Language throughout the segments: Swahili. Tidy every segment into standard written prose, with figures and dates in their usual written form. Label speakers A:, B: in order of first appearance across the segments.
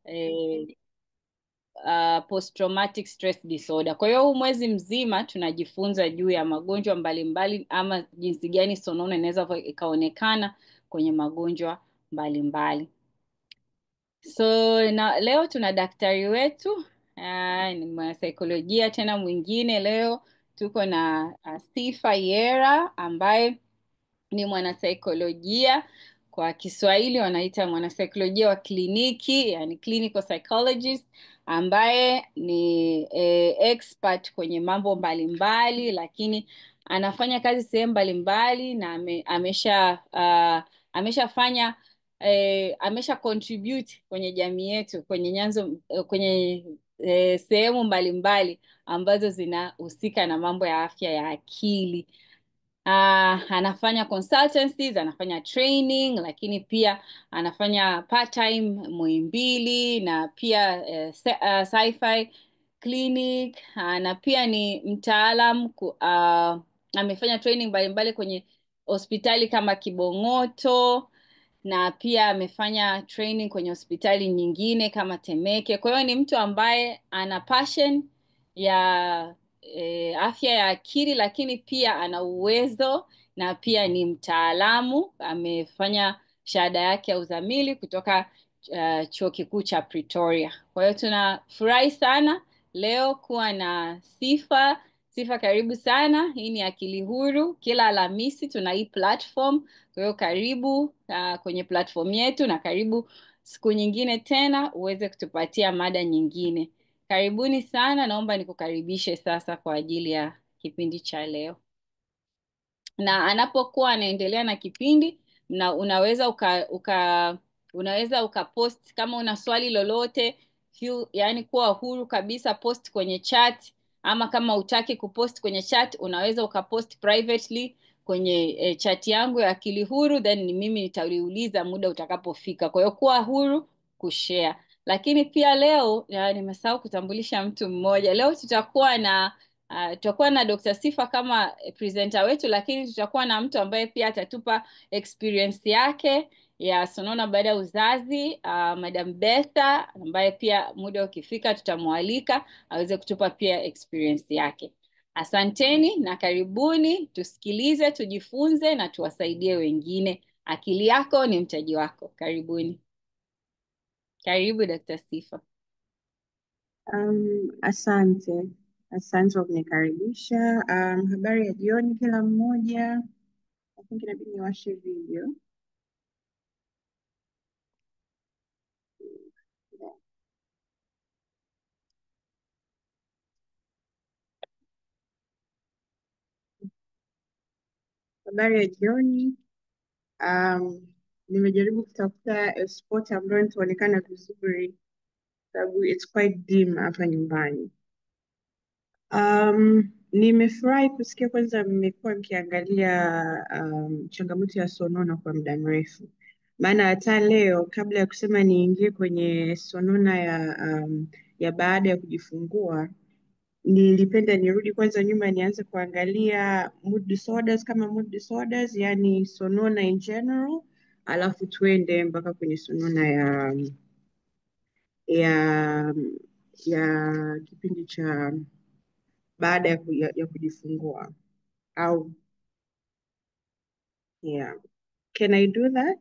A: eh, post traumatic stress disorder. Kwa hiyo huu mwezi mzima tunajifunza juu ya magonjwa mbalimbali ama jinsi gani sonona inaweza ikaonekana kwenye magonjwa mbalimbali. So na leo tuna daktari wetu ni mwanasaikolojia tena mwingine. Leo tuko na Sifa Yera ambaye ni mwanasaikolojia, kwa Kiswahili wanaita mwanasaikolojia wa kliniki, yani clinical psychologist, ambaye ni expert kwenye mambo mbalimbali, lakini anafanya kazi sehemu mbalimbali na ameshafanya amesha contribute kwenye jamii yetu kwenye nyanzo kwenye sehemu mbalimbali ambazo zinahusika na mambo ya afya ya akili. Anafanya consultancies, anafanya training, lakini pia anafanya part-time Muhimbili na pia Sci-Fi Clinic, na pia ni mtaalam amefanya training mbalimbali kwenye hospitali kama Kibong'oto, na pia amefanya training kwenye hospitali nyingine kama Temeke. Kwa hiyo ni mtu ambaye ana passion ya afya ya akili, lakini pia ana uwezo na pia ni mtaalamu. Amefanya shahada yake ya uzamili kutoka chuo kikuu cha Pretoria. Kwa hiyo tunafurahi sana leo kuwa na Sifa. Sifa, karibu sana. Hii ni Akili Huru. Kila Alhamisi tuna hii platform. Kwa hiyo karibu kwenye platform yetu, na karibu siku nyingine tena uweze kutupatia mada nyingine. Karibuni sana. Naomba nikukaribishe sasa kwa ajili ya kipindi cha leo. Na anapokuwa anaendelea na kipindi, na unaweza ukapost kama una swali lolote, yani kuwa huru kabisa, post kwenye chat, ama kama utaki kupost kwenye chat unaweza ukapost privately kwenye chat yangu ya Akili Huru, then mimi nitauliza muda utakapofika. Kwa hiyo kuwa huru kushare. Lakini pia leo nimesahau kutambulisha mtu mmoja. Leo tutakuwa na Dr. Sifa kama presenter wetu, lakini tutakuwa na mtu ambaye pia atatupa experience yake ya sonona baada ya uzazi, Madam Betha, ambaye pia muda ukifika tutamwalika aweze kutupa pia experience yake. Asanteni na karibuni, tusikilize, tujifunze na tuwasaidie wengine. Akili yako ni mtaji wako. Karibuni. Karibu Dr. Sifa.
B: Asante kwa kunikaribisha. Habari ya jioni kila mmoja. I think inabidi niwashe video. Habari ya jioni. Nimejaribu kutafuta spot ambayo nitaonekana vizuri sababu it's quite dim hapa nyumbani. Nimefurahi kusikia kwanza mmekuwa mkiangalia changamoto ya sonona kwa muda mrefu, maana hata leo kabla ya kusema niingie kwenye sonona ya baada ya kujifungua, nilipenda nirudi kwanza nyuma nianze kuangalia mood disorders kama mood disorders, yani sonona in general, alafu tuende mpaka kwenye sonona ya kipindi cha baada ya kujifungua au yeah. Can I do that?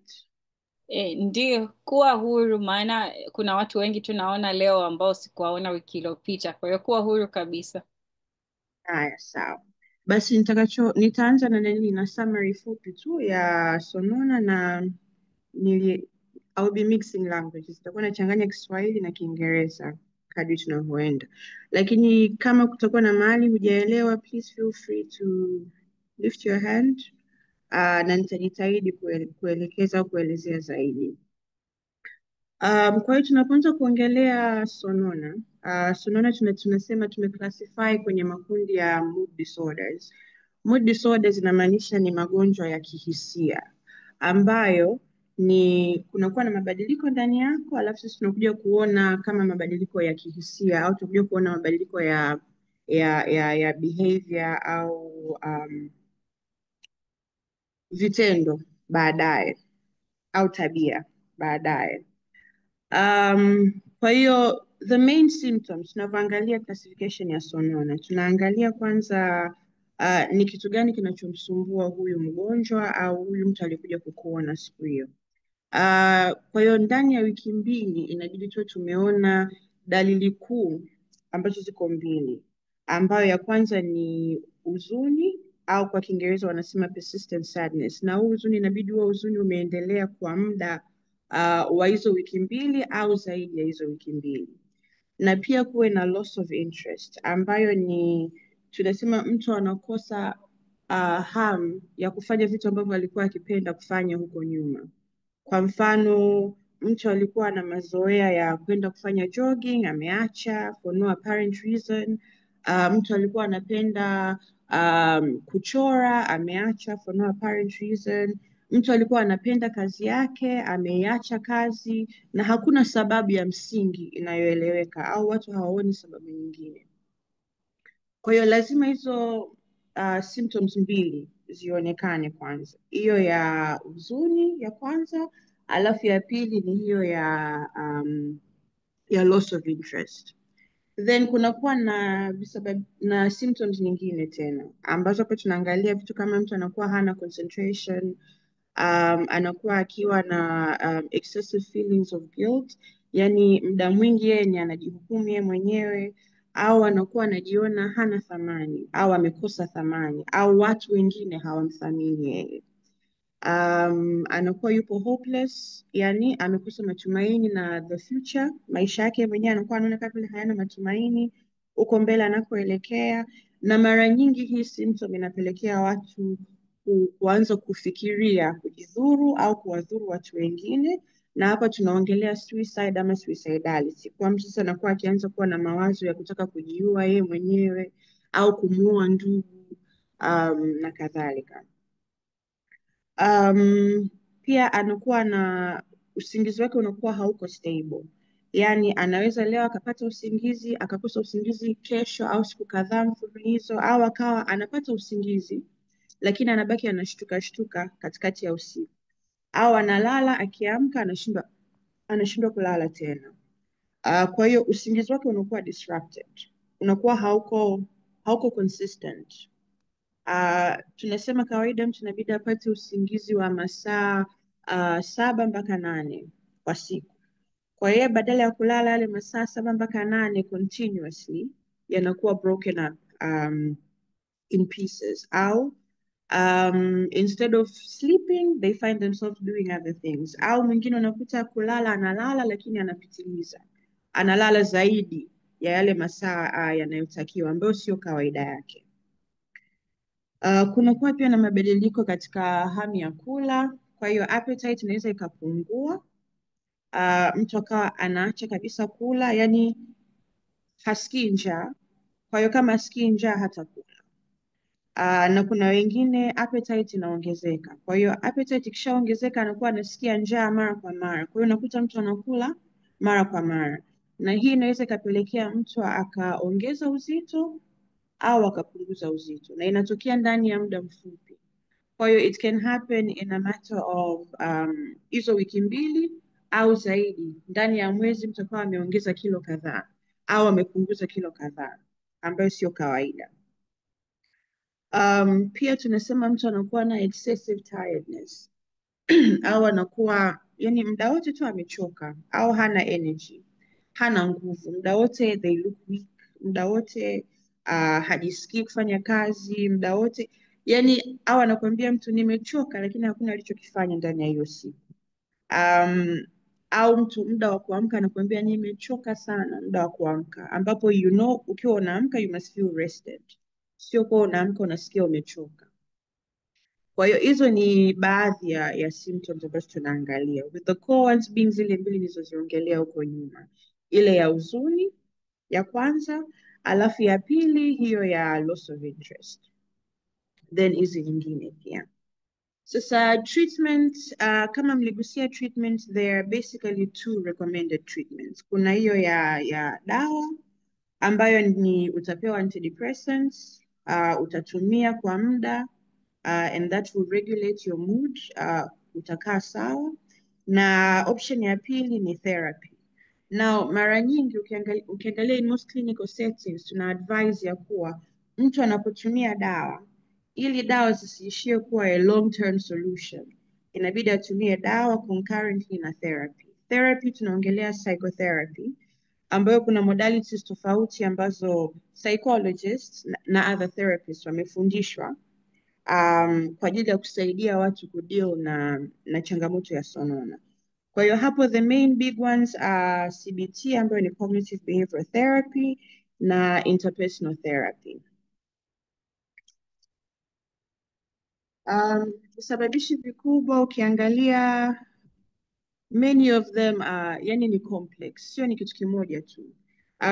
A: Ndio, kuwa huru, maana kuna watu wengi tunaona leo ambao sikuwaona wiki iliyopita. Kwa hiyo kuwa huru kabisa.
B: Haya, sawa. Basi nitaanza na summary fupi tu ya sonona na I'll be mixing languages. Nitakuwa nachanganya Kiswahili na Kiingereza kadri tunavyoenda, lakini kama kutakuwa na mahali hujaelewa, please feel free to lift your hand na nitajitahidi kuelekeza au kuelezea zaidi. Kwa hiyo tunapoanza kuongelea sonona, sonona tunasema tumeclassify kwenye makundi ya mood disorders. Mood disorders inamaanisha ni magonjwa ya kihisia ambayo kunakuwa na mabadiliko ndani yako, alafu sisi tunakuja kuona kama mabadiliko ya kihisia au tunakuja kuona mabadiliko ya behavior au vitendo baadaye au tabia baadaye. Kwa hiyo the main symptoms tunavyoangalia classification ya sonona, tunaangalia kwanza ni kitu gani kinachomsumbua huyu mgonjwa au huyu mtu aliyekuja kukuona siku hiyo. Kwa hiyo ndani ya wiki mbili inabidi tuwe tumeona dalili kuu ambazo ziko mbili, ambayo ya kwanza ni huzuni au kwa Kiingereza wanasema persistent sadness, na huu huzuni inabidi huo huzuni umeendelea kwa muda wa hizo wiki mbili au zaidi ya hizo wiki mbili, na pia kuwe na loss of interest ambayo ni tunasema mtu anakosa hamu ya kufanya vitu ambavyo alikuwa akipenda kufanya huko nyuma. Kwa mfano, mtu alikuwa na mazoea ya kwenda kufanya jogging, ameacha for no apparent reason. Mtu alikuwa anapenda kuchora, ameacha for no apparent reason. Mtu alikuwa anapenda kazi yake, ameiacha kazi, na hakuna sababu ya msingi inayoeleweka au watu hawaoni sababu nyingine. Kwa hiyo lazima hizo symptoms mbili zionekane kwanza, hiyo ya huzuni ya kwanza, alafu ya pili ni hiyo ya loss of interest. Then kunakuwa na symptoms nyingine tena ambazo hapo tunaangalia vitu kama mtu anakuwa hana concentration, anakuwa akiwa na excessive feelings of guilt, yani muda mwingi yeye ni anajihukumu yeye mwenyewe, au anakuwa anajiona hana thamani au amekosa thamani au watu wengine hawamthamini yeye. Anakuwa yupo hopeless, yani amekosa matumaini na the future, maisha yake mwenyewe anakuwa anaona kama vile hayana matumaini uko mbele anakoelekea, na mara nyingi hii symptom inapelekea watu kuanza kufikiria kujidhuru au kuwadhuru watu wengine, na hapa tunaongelea suicide ama suicidality, kwa mtu sasa anakuwa akianza kuwa na mawazo ya kutaka kujiua yeye mwenyewe au kumuua ndugu na kadhalika. Pia anakuwa na usingizi wake unakuwa hauko stable, yaani anaweza leo akapata usingizi akakosa usingizi kesho au siku kadhaa mfululizo, au akawa anapata usingizi lakini anabaki anashtuka katikati ya usiku, au analala akiamka anashindwa kulala tena. Kwa hiyo usingizi wake unakuwa disrupted, unakuwa hauko consistent. Tunasema kawaida mtu inabidi apate usingizi wa masaa 7 mpaka 8 kwa siku. Kwa hiyo badala ya kulala yale masaa 7 mpaka 8 continuously, yanakuwa broken up in pieces, au instead of sleeping they find themselves doing other things, au mwingine unakuta kulala analala lakini anapitiliza, analala zaidi ya yale masaa yanayotakiwa ambayo sio kawaida yake. Kunakuwa pia na mabadiliko katika hamu ya kula, kwa hiyo appetite inaweza ikapungua, mtu akawa anaacha kabisa kula, yani hasikii njaa, kwa hiyo kama hasikii njaa hatakula. Na kuna wengine appetite inaongezeka, kwa hiyo appetite ikishaongezeka anakuwa anasikia njaa mara kwa mara, kwa hiyo unakuta mtu anakula mara kwa mara, na hii inaweza ikapelekea mtu akaongeza uzito au akapunguza uzito, na inatokea ndani ya muda mfupi. Kwa hiyo it can happen in a matter of hizo wiki mbili au zaidi, ndani ya mwezi mtu akawa ameongeza kilo kadhaa au amepunguza kilo kadhaa, ambayo sio kawaida. Pia tunasema mtu anakuwa na excessive tiredness au anakuwa yani muda wote tu amechoka au hana energy, hana nguvu muda wote, they look weak muda wote, hajisikii kufanya kazi muda wote, yani au anakuambia mtu nimechoka, lakini hakuna alichokifanya ndani ya hiyo siku. Au mtu muda wa kuamka anakuambia nimechoka sana muda wa kuamka, ambapo ukiwa unaamka you must feel rested, sio kwa unaamka unasikia umechoka. Kwa hiyo hizo ni baadhi ya symptoms ambazo tunaangalia, with the core ones being zile mbili nilizoziongelea huko nyuma, ile ya huzuni ya kwanza, alafu ya pili hiyo ya loss of interest, then hizi nyingine pia. Sasa treatment, kama mligusia treatment, there are basically 2 recommended treatments. Kuna hiyo ya dawa ambayo ni utapewa antidepressants, utatumia kwa muda, and that will regulate your mood, utakaa sawa. Na option ya pili ni therapy, Now, mara nyingi ukiangalia in most clinical settings tuna advise ya kuwa mtu anapotumia dawa, ili dawa zisiishie kuwa a long term solution, inabidi atumie dawa concurrently na therapy. Therapy tunaongelea psychotherapy, ambayo kuna modalities tofauti ambazo psychologists na other therapists wamefundishwa kwa ajili ya kusaidia watu kudeal na changamoto ya sonona. Kwa hiyo hapo the main big ones are CBT ambayo ni cognitive behavioral therapy na interpersonal therapy. Visababishi vikubwa ukiangalia many of them yani ni complex, sio ni kitu kimoja tu.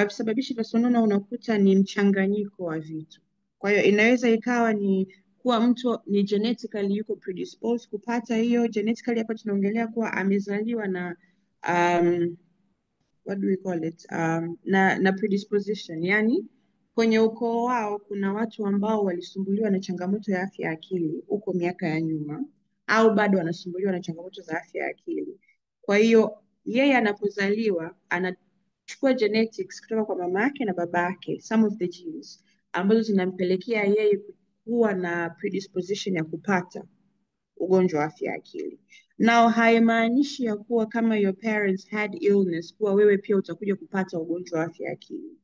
B: Visababishi vya sonona unakuta ni mchanganyiko wa vitu. Kwa hiyo inaweza ikawa ni kuwa mtu ni genetically yuko predisposed kupata hiyo. Genetically hapa tunaongelea kuwa amezaliwa na what do we call it, na predisposition, yani kwenye ukoo wao kuna watu ambao walisumbuliwa na changamoto ya afya ya akili huko miaka ya nyuma, au bado wanasumbuliwa na changamoto za afya ya akili. Kwa hiyo yeye anapozaliwa anachukua genetics kutoka kwa mama yake na baba yake, some of the genes ambazo zinampelekea yeye kuwa na predisposition ya kupata ugonjwa wa afya ya akili. Now haimaanishi ya kuwa kama your parents had illness kuwa wewe pia utakuja kupata ugonjwa wa afya ya akili,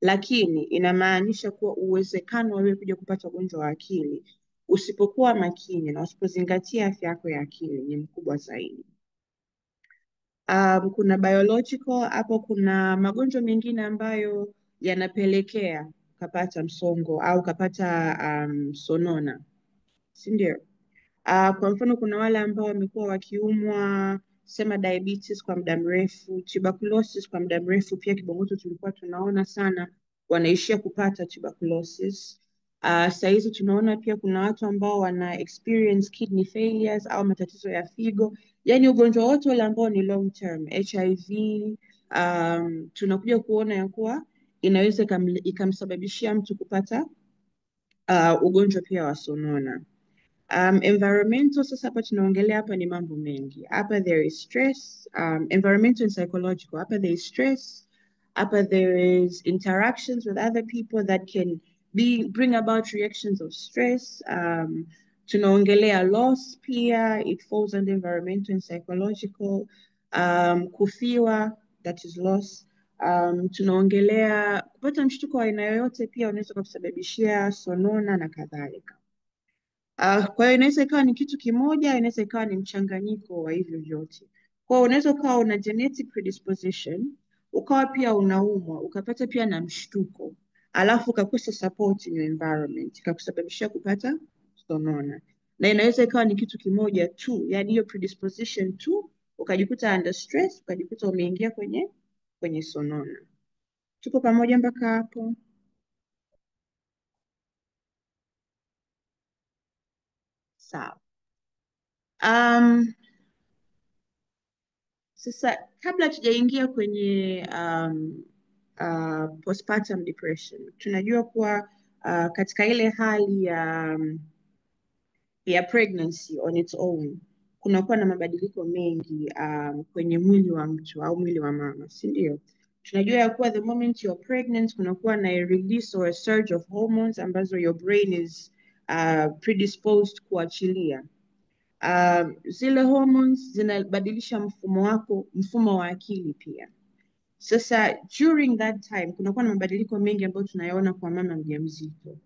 B: lakini inamaanisha kuwa uwezekano wa wewe kuja kupata ugonjwa wa akili usipokuwa makini na usipozingatia afya yako ya akili ni mkubwa zaidi. Kuna biological, hapo kuna magonjwa mengine ambayo yanapelekea ukapata msongo au ukapata sonona, si ndio? Kwa mfano kuna wale ambao wamekuwa wakiumwa sema diabetes kwa muda mrefu, tuberculosis kwa muda mrefu, pia Kibongoto tulikuwa tunaona sana wanaishia kupata tuberculosis. Saa hizi tunaona pia kuna watu ambao wana experience kidney failures au matatizo ya figo, yani ugonjwa wote wale ambao ni long term, HIV, tunakuja kuona ya kuwa inaweza ikamsababishia mtu kupata ugonjwa pia wa sonona. Environmental, sasa hapa tunaongelea hapa ni mambo mengi. Hapa there is stress, environmental and psychological. Hapa there is stress, hapa there is interactions with other people that can bring about reactions of stress. Tunaongelea loss pia, it falls under environmental and psychological. Kufiwa, that is loss. Tunaongelea kupata mshtuko wa aina yoyote pia unaweza kusababishia sonona na kadhalika. Kwa hiyo inaweza ikawa ni kitu kimoja, inaweza ikawa ni mchanganyiko wa hivyo vyote. Kwa hiyo unaweza ukawa una genetic predisposition, ukawa pia unaumwa, ukapata pia na mshtuko, alafu ukakosa support in your environment, ikakusababishia kupata sonona. Na inaweza ikawa ni kitu kimoja tu, yani hiyo predisposition tu, ukajikuta under stress, ukajikuta umeingia kwenye sonona. Tuko pamoja mpaka hapo? Sawa. Sasa kabla tujaingia kwenye postpartum depression, tunajua kuwa katika ile hali ya pregnancy on its own kunakuwa na mabadiliko mengi kwenye mwili wa mtu au mwili wa mama, si ndio? Tunajua ya kuwa the moment you're pregnant kunakuwa na a release or a surge of hormones ambazo your brain is predisposed kuachilia. Zile hormones zinabadilisha mfumo wa akili pia. Sasa during that time kunakuwa na mabadiliko mengi ambayo tunayaona kwa mama mjamzito.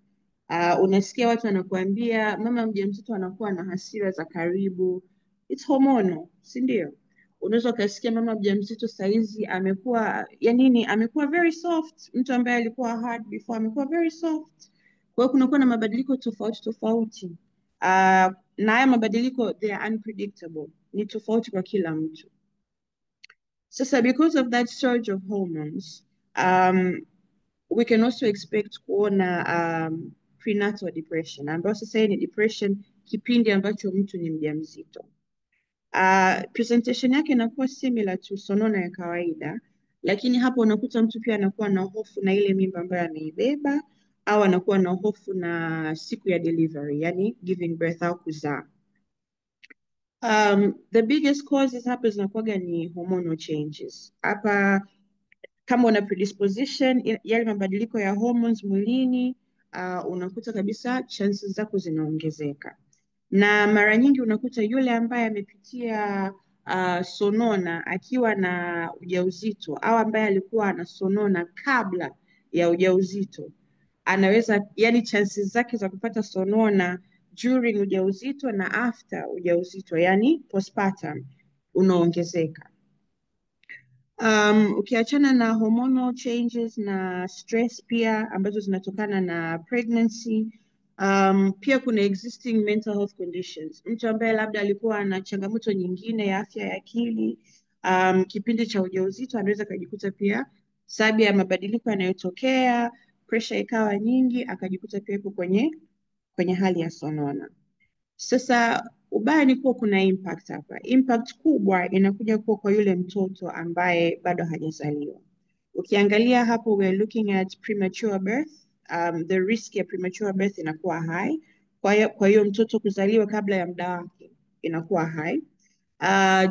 B: Unasikia watu wanakuambia mama mjamzito anakuwa na hasira za karibu, it's hormonal, si ndio? Unaweza ukasikia mama mjamzito saizi amekuwa very soft, mtu ambaye alikuwa hard before amekuwa very soft. Kwa hiyo kunakuwa na mabadiliko tofauti tofauti. Na haya mabadiliko they are unpredictable, ni tofauti kwa kila mtu. Sasa because of that surge of hormones, we can also expect kuona prenatal depression, ambayo sasa ni depression kipindi ambacho mtu ni mjamzito. Presentation yake inakuwa similar to sonona ya kawaida, lakini hapo unakuta mtu pia anakuwa na hofu na ile mimba ambayo ameibeba, au anakuwa na hofu na siku ya delivery, yani giving birth au kuzaa. The biggest causes hapa zinakuwaga ni hormonal changes. Hapa kama una predisposition yale mabadiliko ya hormones mwilini, unakuta kabisa chances zako zinaongezeka, na mara nyingi unakuta yule ambaye amepitia sonona akiwa na ujauzito au ambaye alikuwa anasonona kabla ya ujauzito anaweza, yani chances zake za kupata sonona during ujauzito na after ujauzito, yani postpartum, unaongezeka. Ukiachana na hormonal changes na stress pia ambazo zinatokana na pregnancy, pia kuna existing mental health conditions. Mtu ambaye labda alikuwa na changamoto nyingine ya afya ya akili kipindi cha ujauzito anaweza akajikuta pia sababu ya mabadiliko yanayotokea, pressure ikawa nyingi, akajikuta pia yuko kwenye hali ya sonona. Sasa ubaya ni kuwa kuna impact hapa. Impact kubwa inakuja kuwa kwa yule mtoto ambaye bado hajazaliwa. Ukiangalia hapo, we're looking at premature birth. The risk ya premature birth inakuwa high. Kwa hiyo mtoto kuzaliwa kabla ya muda wake inakuwa high.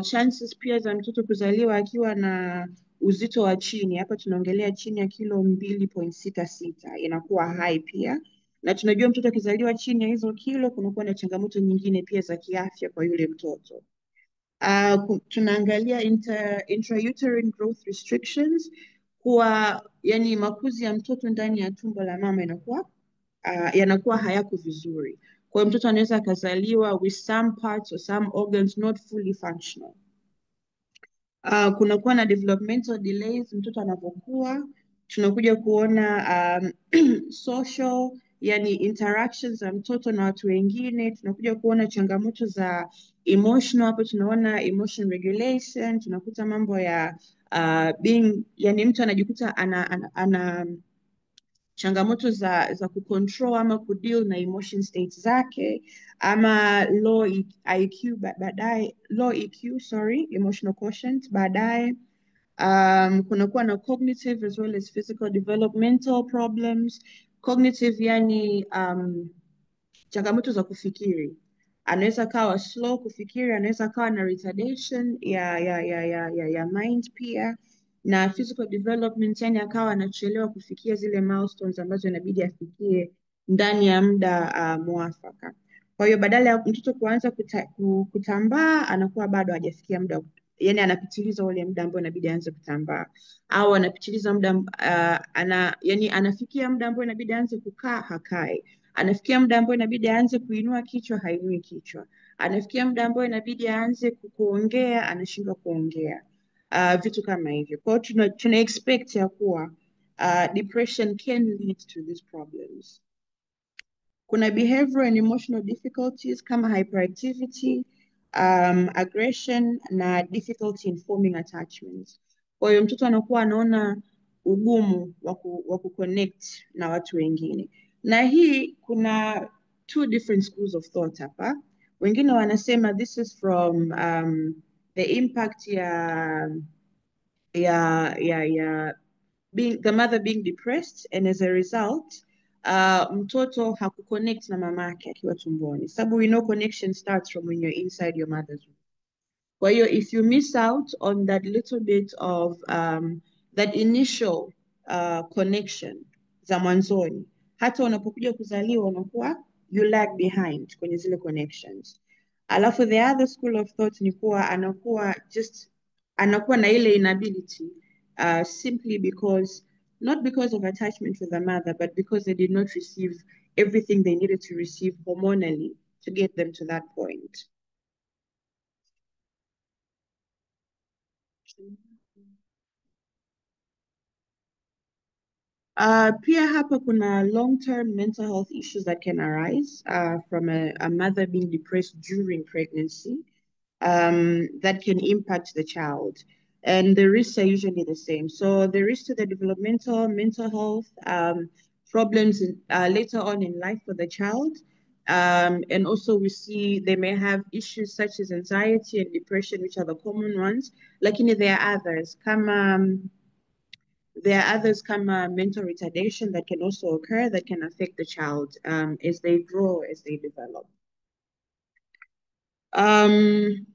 B: Chances pia za mtoto kuzaliwa akiwa na uzito wa chini, hapa tunaongelea chini ya kilo 2.66, inakuwa high pia, na tunajua mtoto akizaliwa chini ya hizo kilo kunakuwa na changamoto nyingine pia za kiafya kwa yule mtoto. Tunaangalia intrauterine growth restrictions, kuwa yani makuzi ya mtoto ndani ya tumbo la mama yanakuwa hayako vizuri. Kwa hiyo mtoto anaweza akazaliwa with some parts or some organs not fully functional. Kunakuwa na developmental delays mtoto anapokuwa. Tunakuja kuona social, yani interactions za mtoto na watu wengine. Tunakuja kuona changamoto za emotional, hapo tunaona emotion regulation. Tunakuta mambo ya yani mtu anajikuta ana changamoto za kucontrol ama kudeal na emotion states zake, ama low IQ baadaye, low EQ, emotional quotient baadaye. Kunakuwa na cognitive as well as physical developmental problems. Cognitive yani changamoto za kufikiri, anaweza kawa slow kufikiri, anaweza kawa na retardation ya mind pia, na physical development yani akawa anachelewa kufikia zile milestones ambazo inabidi afikie ndani ya muda mwafaka. Kwa hiyo badala ya mtoto kuanza kutambaa anakuwa bado hajafikia muda, yani anapitiliza ule muda ambao inabidi aanze kutambaa, au anapitiliza muda yani anafikia muda ambao inabidi aanze kukaa, hakai. Anafikia muda ambao inabidi aanze kuinua kichwa, hainui kichwa. Anafikia muda ambao inabidi aanze kuongea, anashindwa kuongea. Vitu kama hivyo. Kwa hiyo tuna expect ya kuwa depression can lead to these problems. Kuna behavioral and emotional difficulties kama hyperactivity, aggression na difficulty in forming attachments. Kwa hiyo mtoto anakuwa anaona ugumu wa kuconnect na watu wengine. Na hii kuna two different schools of thought hapa. Wengine wanasema this is from the impact the mother being depressed, and as a result mtoto hakuconnect na mamake akiwa tumboni, sababu we know connection starts from when you're inside your mother's womb. Kwa hiyo if you miss out on that little bit of that initial connection za mwanzoni, hata unapokuja kuzaliwa unakuwa you lag behind kwenye zile connections. Alafu the other school of thought ni kuwa anakuwa na ile inability simply because, not because of attachment with the mother, but because they did not receive everything they needed to receive hormonally to get them to that point. Pia hapa kuna long-term mental health issues that can arise from a mother being depressed during pregnancy that can impact the child. And the risks are usually the same. So the risk to the developmental, mental health problems later on in life for the child. And also we see they may have issues such as anxiety and depression, which are the common ones. Lakini there are others. There are others mental retardation that can also occur that can affect the child as they grow, as they develop. Um,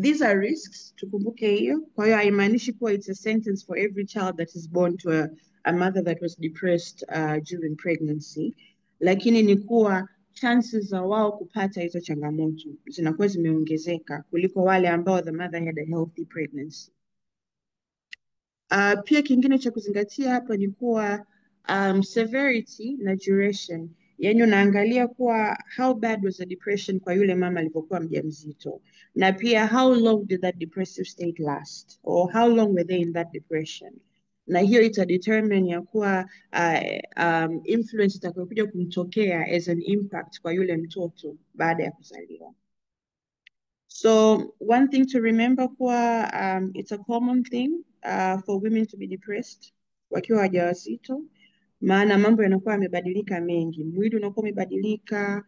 B: these are risks, tukumbuke hiyo. Kwa hiyo haimaanishi kuwa it's a sentence for every child that is born to a mother that was depressed during pregnancy, lakini ni kuwa chances za wao kupata hizo changamoto zinakuwa zimeongezeka kuliko wale ambao the mother had a healthy pregnancy. Pia kingine cha kuzingatia hapa ni kuwa severity na duration, yaani unaangalia kuwa how bad was the depression kwa yule mama alipokuwa mjamzito, na pia how long did that depressive state last or how long were they in that depression, na hiyo itadetermine ya kuwa influence itakayokuja kumtokea as an impact kwa yule mtoto baada ya kuzaliwa. So one thing to remember kuwa it's a common thing for women to be depressed wakiwa wajawazito, maana mambo yanakuwa yamebadilika mengi, mwili unakuwa umebadilika,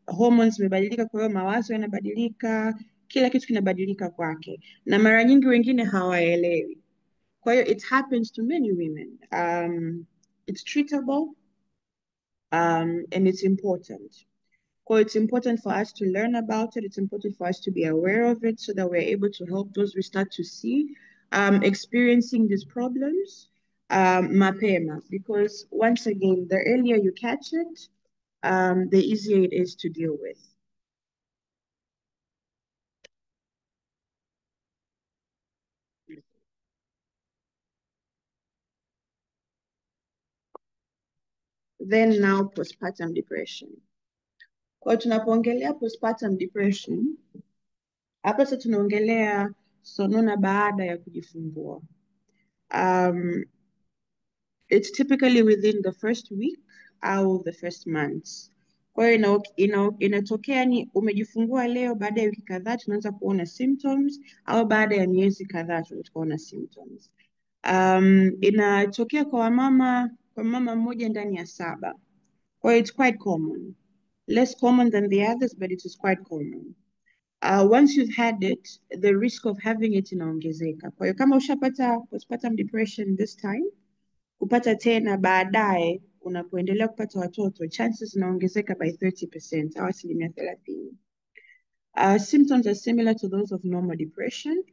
B: hormones zimebadilika, kwa hiyo mawazo yanabadilika, kila kitu kinabadilika kwake, na mara nyingi wengine hawaelewi. Kwa hiyo it happens to many women. It's treatable and it's important. So it's important for us to learn about it. It's important for us to be aware of it so that we're able to help those we start to see experiencing these problems mapema. Because once again, the earlier you catch it, the easier it is to deal with. Then now postpartum depression. Kwa tunapoongelea postpartum depression, hapa sasa tunaongelea sonona baada ya kujifungua. It's typically within the first week au the first months. Kwa hiyo inatokea ni umejifungua leo, baada ya wiki kadhaa tunaanza kuona symptoms, au baada ya miezi kadhaa tunaanza kuona symptoms. Inatokea kwa mama mmoja ndani ya 7. Kwa hiyo it's quite common. Less common than the others, but it is quite common. Once you've had it, the risk of having it inaongezeka. Kwa hiyo kama ushapata postpartum depression this time, kupata tena baadaye unapoendelea kupata watoto, chances zinaongezeka by 30% au 30%. Symptoms are similar to those of normal depression.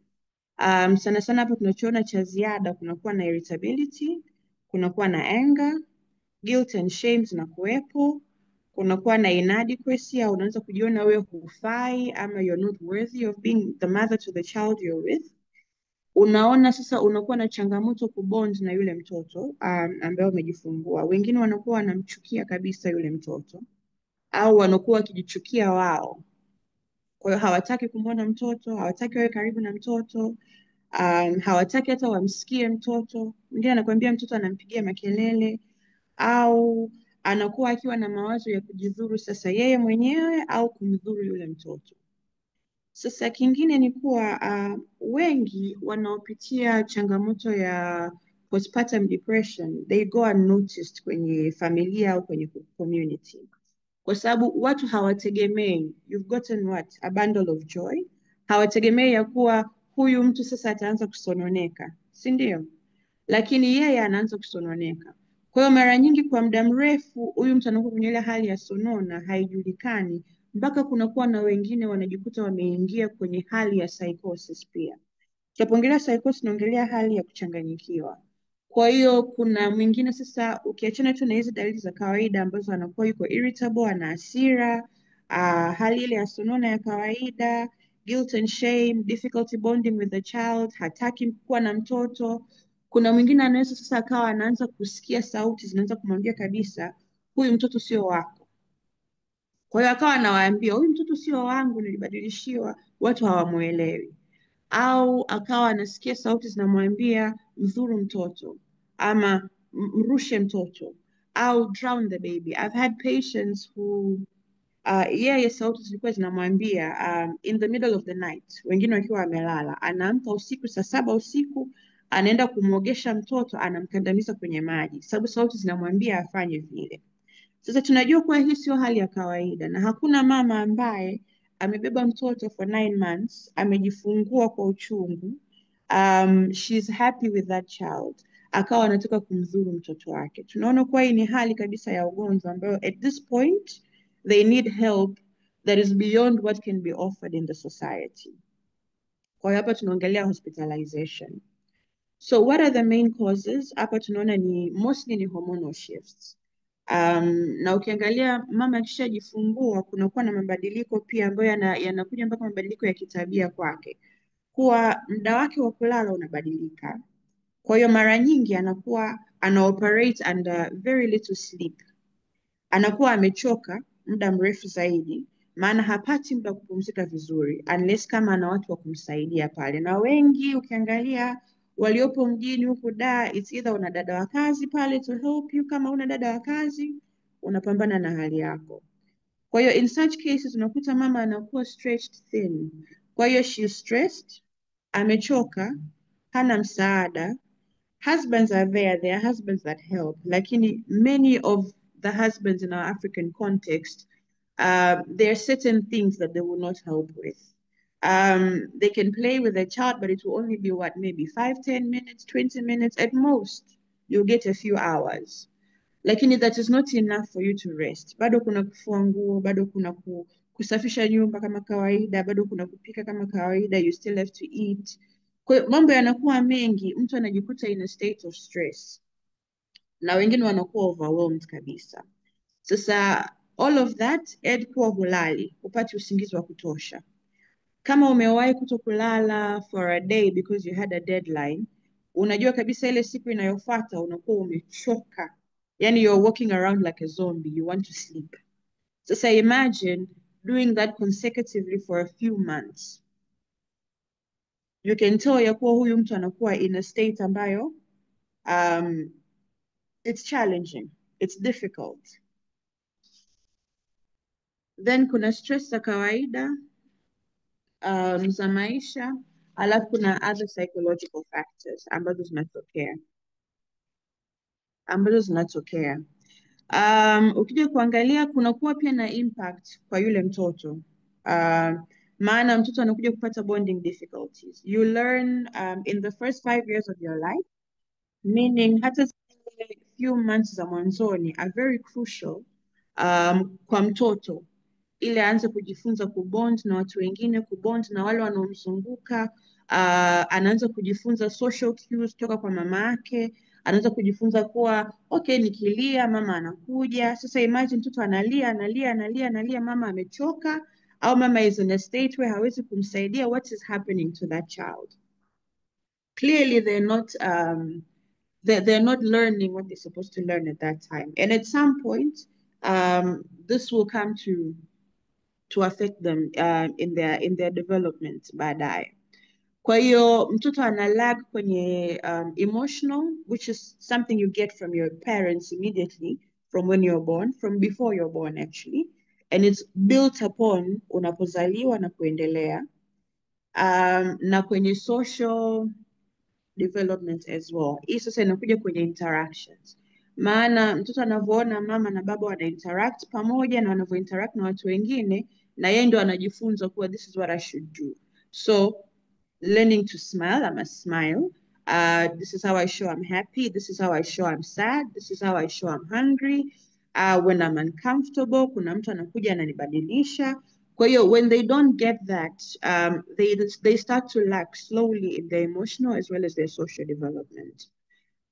B: Sana sana hapa tunachoona cha ziada, kunakuwa na irritability, kunakuwa na anger, guilt and shame zinakuwepo, kunakuwa na inadequacy, au unaanza kujiona wewe hufai ama you're not worthy of being the mother to the child you're with. Unaona sasa unakuwa na changamoto kubond na yule mtoto ambaye umejifungua. Wengine wanakuwa wanamchukia kabisa yule mtoto, au wanakuwa wakijichukia wao. Kwa hiyo hawataki kumwona mtoto, hawataki wawe karibu na mtoto, hawataki hata wamsikie mtoto. Mwingine anakuambia mtoto anampigia makelele, au anakuwa akiwa na mawazo ya kujidhuru sasa yeye mwenyewe au kumdhuru yule mtoto. Sasa kingine ni kuwa wengi wanaopitia changamoto ya postpartum depression, they go unnoticed kwenye familia au kwenye community, kwa sababu watu hawategemei, you've gotten what, a bundle of joy. Hawategemei ya kuwa huyu mtu sasa ataanza kusononeka, si ndio? Lakini yeye anaanza kusononeka. Kwa hiyo mara nyingi kwa muda mrefu huyu mtu anakuwa kwenye ile hali ya sonona, haijulikani, mpaka kunakuwa na wengine wanajikuta wameingia kwenye hali ya psychosis pia. Tunapoongelea psychosis tunaongelea hali ya kuchanganyikiwa. Kwa hiyo kuna mwingine sasa, ukiachana tu na hizi dalili za kawaida ambazo anakuwa yuko irritable, ana hasira, hali ile ya sonona ya kawaida, guilt and shame, difficulty bonding with the child, hataki kuwa na mtoto. Kuna mwingine anaweza sasa akawa anaanza kusikia sauti zinaanza kumwambia kabisa, huyu mtoto sio wako. Kwa hiyo akawa anawaambia, huyu mtoto sio wangu, nilibadilishiwa. Watu hawamuelewi. Au akawa anasikia sauti zinamwambia mdhuru mtoto, ama mrushe mtoto, au drown the baby. I've had patients who yeye sauti zilikuwa zinamwambia in the middle of the night, wengine wakiwa wamelala, anaamka usiku saa 7 usiku, anaenda kumwogesha mtoto, anamkandamiza kwenye maji, sababu sauti zinamwambia afanye vile. Sasa tunajua kuwa hii sio hali ya kawaida, na hakuna mama ambaye amebeba mtoto for 9 months, amejifungua kwa uchungu, she's happy with that child, akawa anataka kumdhuru mtoto wake. Tunaona kuwa hii ni hali kabisa ya ugonjwa ambayo at this point they need help that is beyond what can be offered in the society. Kwa hiyo hapa tunaongelea hospitalization. So what are the main causes? Hapa tunaona ni mostly ni hormonal shifts. Na ukiangalia mama akishajifungua kunakuwa na mabadiliko pia ambayo yanakuja mpaka mabadiliko ya kitabia kwake, kuwa muda wake wa kulala unabadilika. Kwa hiyo mara nyingi anakuwa operate under very little sleep, anakuwa amechoka muda mrefu zaidi, maana hapati muda wa kupumzika vizuri unless kama ana watu wa kumsaidia pale. Na wengi ukiangalia waliopo mjini huku it's either una dada wa kazi pale to help you, kama una dada wa kazi unapambana na hali yako. Kwa hiyo in such cases unakuta mama anakuwa stretched thin. Kwa hiyo she is stressed, amechoka, hana msaada. Husbands are there are husbands that help, lakini many of the husbands in our African context, there are certain things that they will not help with. They can play with the child, but it will only be what, maybe 5, 10 minutes, 20 minutes at most. You'll get a few hours. Lakini that is not enough for you to rest. Bado kuna kufua nguo, bado kuna kusafisha nyumba kama kawaida, bado kuna kupika kama kawaida, you still have to eat. Kwa hiyo mambo yanakuwa mengi, mtu anajikuta in a state of stress. Na wengine wanakuwa overwhelmed kabisa. Sasa all of that add kuwa hulali, upati usingizi wa kutosha. Kama umewahi kutokulala for a day because you had a deadline, unajua kabisa ile siku inayofuata unakuwa umechoka. Yani you're walking around like a zombie, you want to sleep. Sasa imagine doing that consecutively for a few months. You can tell ya kuwa huyu mtu anakuwa in a state ambayo it's challenging, it's difficult. Then kuna stress za kawaida za maisha, alafu kuna other psychological factors ambazo zinatokea. Ukija kuangalia kunakuwa pia na impact kwa yule mtoto. Maana mtoto anakuja kupata bonding difficulties. You learn in the first 5 years of your life, meaning hata few months za mwanzoni are very crucial kwa mtoto, ili aanze kujifunza kubond na watu wengine, kubond na wale wanaomzunguka. Anaanza kujifunza social cues kutoka kwa mama yake, anaanza kujifunza kuwa okay, nikilia mama anakuja. Sasa imagine mtoto analia, mama amechoka au mama is in a state where hawezi kumsaidia. What is happening to that child? Clearly they're not learning what they're supposed to learn at that time, and at some point this will come to affect them in their development baadaye. Kwa hiyo mtoto ana lag kwenye emotional, which is something you get from your parents immediately from when you're born, from before you're born actually, and it's built upon unapozaliwa na kuendelea. Na kwenye social development as well. Hii sasa inakuja kwenye interactions. Maana mtoto anavyoona mama na baba wana interact pamoja na wanavyo interact na watu wengine, na yeye ndo anajifunza kuwa this is what I should do. So learning to smile, I must smile. This is how I show I'm happy. This is how I show I'm sad. This is how I show I'm hungry. When I'm uncomfortable, kuna mtu anakuja ananibadilisha. Kwa hiyo when they don't get that, they start to lack slowly in their emotional as well as their social development.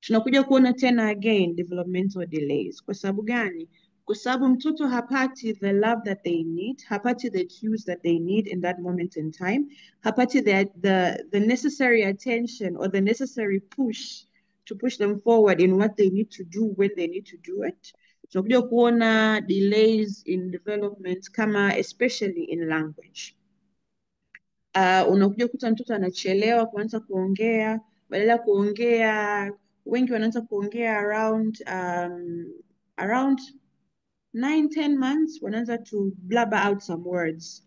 B: Tunakuja kuona tena again developmental delays. Kwa sababu gani? Kwa sababu mtoto hapati the love that they need, hapati the cues that they need in that moment in time, hapati the necessary attention or the necessary push to push them forward in what they need to do when they need to do it. Tunakuja kuona delays in development kama especially in language. Unakuja kukuta mtoto anachelewa kuanza kuongea, badala ya kuongea, wengi wanaanza kuongea around 9-10 months, wanaanza to blabber out some words.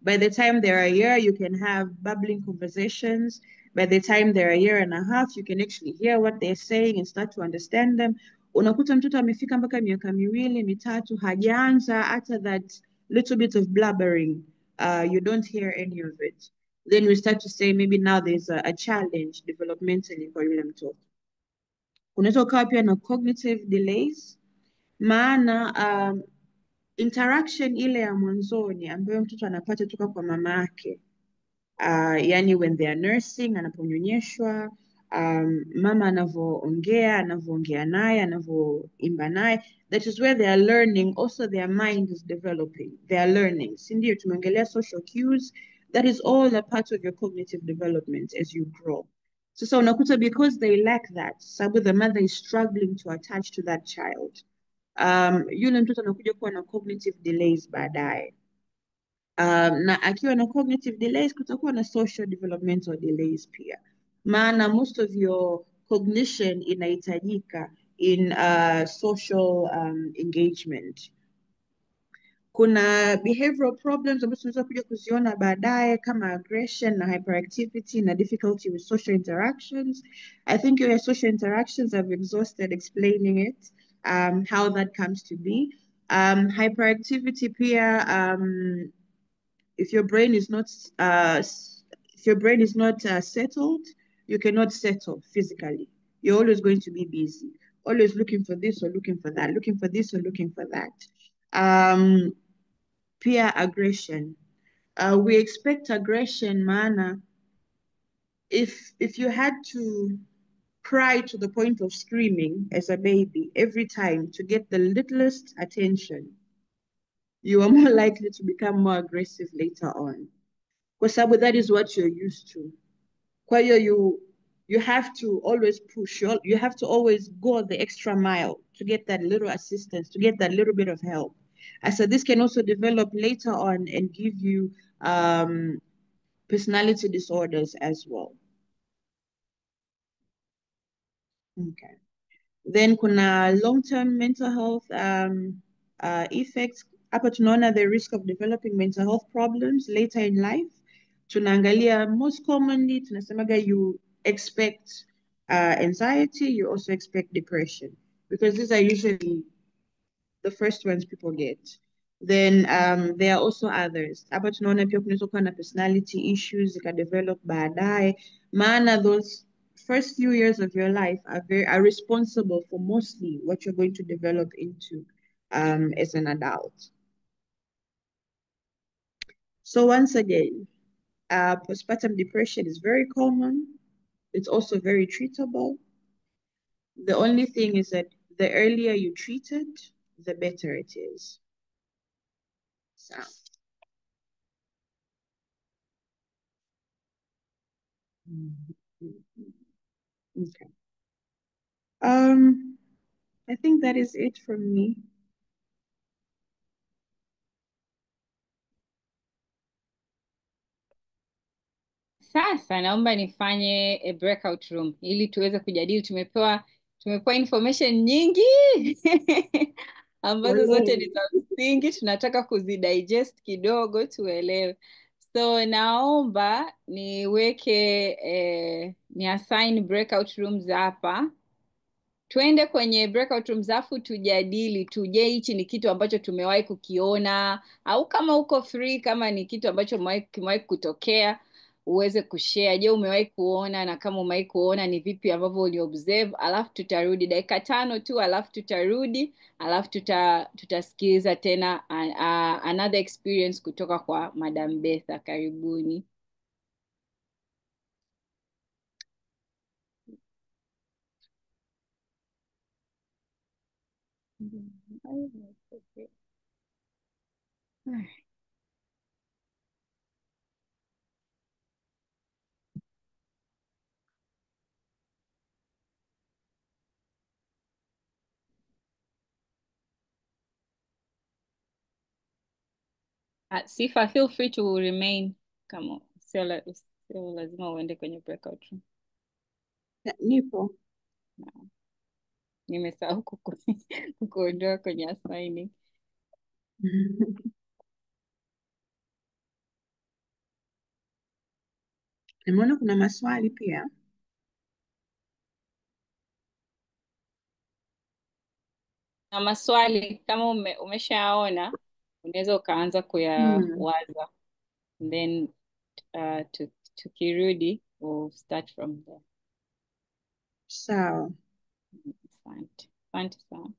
B: By the time they're a year, you can have bubbling conversations. By the time they're a year and a half, you can actually hear what they're saying and start to understand them. Unakuta mtoto amefika mpaka miaka 2, 3, hajaanza hata that little bit of blubbering. You don't hear any of it. Then we start to say maybe now there's a challenge developmentally kwa yule mtoto. Kunaweza ukawa pia na cognitive delays. Maana interaction ile ya mwanzoni ambayo mtoto anapata toka kwa mama yake, yani when they are nursing, anaponyonyeshwa, mama anavyoongea naye, anavyoimba naye, that is where they are learning. Also their mind is developing, they are learning, si ndio? Tumeongelea social cues, that is all a part of your cognitive development as you grow. Sasa unakuta because they lack that, sababu the mother is struggling to attach to that child, yule mtoto anakuja kuwa na cognitive delays baadaye. Na akiwa na cognitive delays kutakuwa na social developmental delays pia, maana most of your cognition inahitajika in social engagement. Kuna behavioral problems ambazo tunaweza kuja kuziona baadaye kama aggression na hyperactivity na difficulty with social interactions. I think your social interactions, I've exhausted explaining it, how that comes to be. Hyperactivity pia, if your brain is not settled, you cannot settle physically. You're always going to be busy, always looking for this or looking for that, looking for this or looking for that. Peer aggression. We expect aggression, maana if you had to cry to the point of screaming as a baby every time to get the littlest attention, you are more likely to become more aggressive later on. Kwa sababu that is what you're used to. Kwa hiyo you have to always push. You have to always go the extra mile to get that little assistance, to get that little bit of help. So this can also develop later on and give you personality disorders as well. Okay. Then kuna long-term mental health effects. Hapa tunaona the risk of developing mental health problems later in life. Tunaangalia most commonly, tunasemaga you expect anxiety, you also expect depression, because these are usually the first ones people get. Then there are also others. Hapa tunaona pia kunaweza kuwa na personality issues zikadevelop baadaye, maana those first few years of your life are responsible for mostly what you're going to develop into as an adult. So once again, postpartum depression is very common. It's also very treatable. The only thing is that the earlier you treat it, the better it is. So. Okay. I think that is it from me.
A: Sasa naomba nifanye a breakout room ili tuweze kujadili. Tumepewa information nyingi ambazo zote ni za msingi, tunataka kuzidigest kidogo tuelewe. So naomba ni assign breakout rooms hapa, tuende kwenye breakout rooms afu tujadili je, hichi ni kitu ambacho tumewahi kukiona, au kama uko free, kama ni kitu ambacho kimewahi kutokea uweze kushare. Je, umewahi kuona? Na kama umewahi kuona ni vipi ambavyo uliobserve? Alafu tutarudi dakika 5 tu, alafu tutarudi, alafu tutasikiliza tena another experience kutoka kwa Madam Betha. Karibuni. Sifa, feel free to remain, kama sio lazima uende kwenye breakout room.
B: Nipo.
A: Nimesahau kukuondoa kwenye assigning.
B: Nimeona kuna maswali pia.
A: Na maswali kama umeshaona unaweza ukaanza kuyawaza, then tukirudi we'll start from there.
B: Sawa.
A: Asante sana.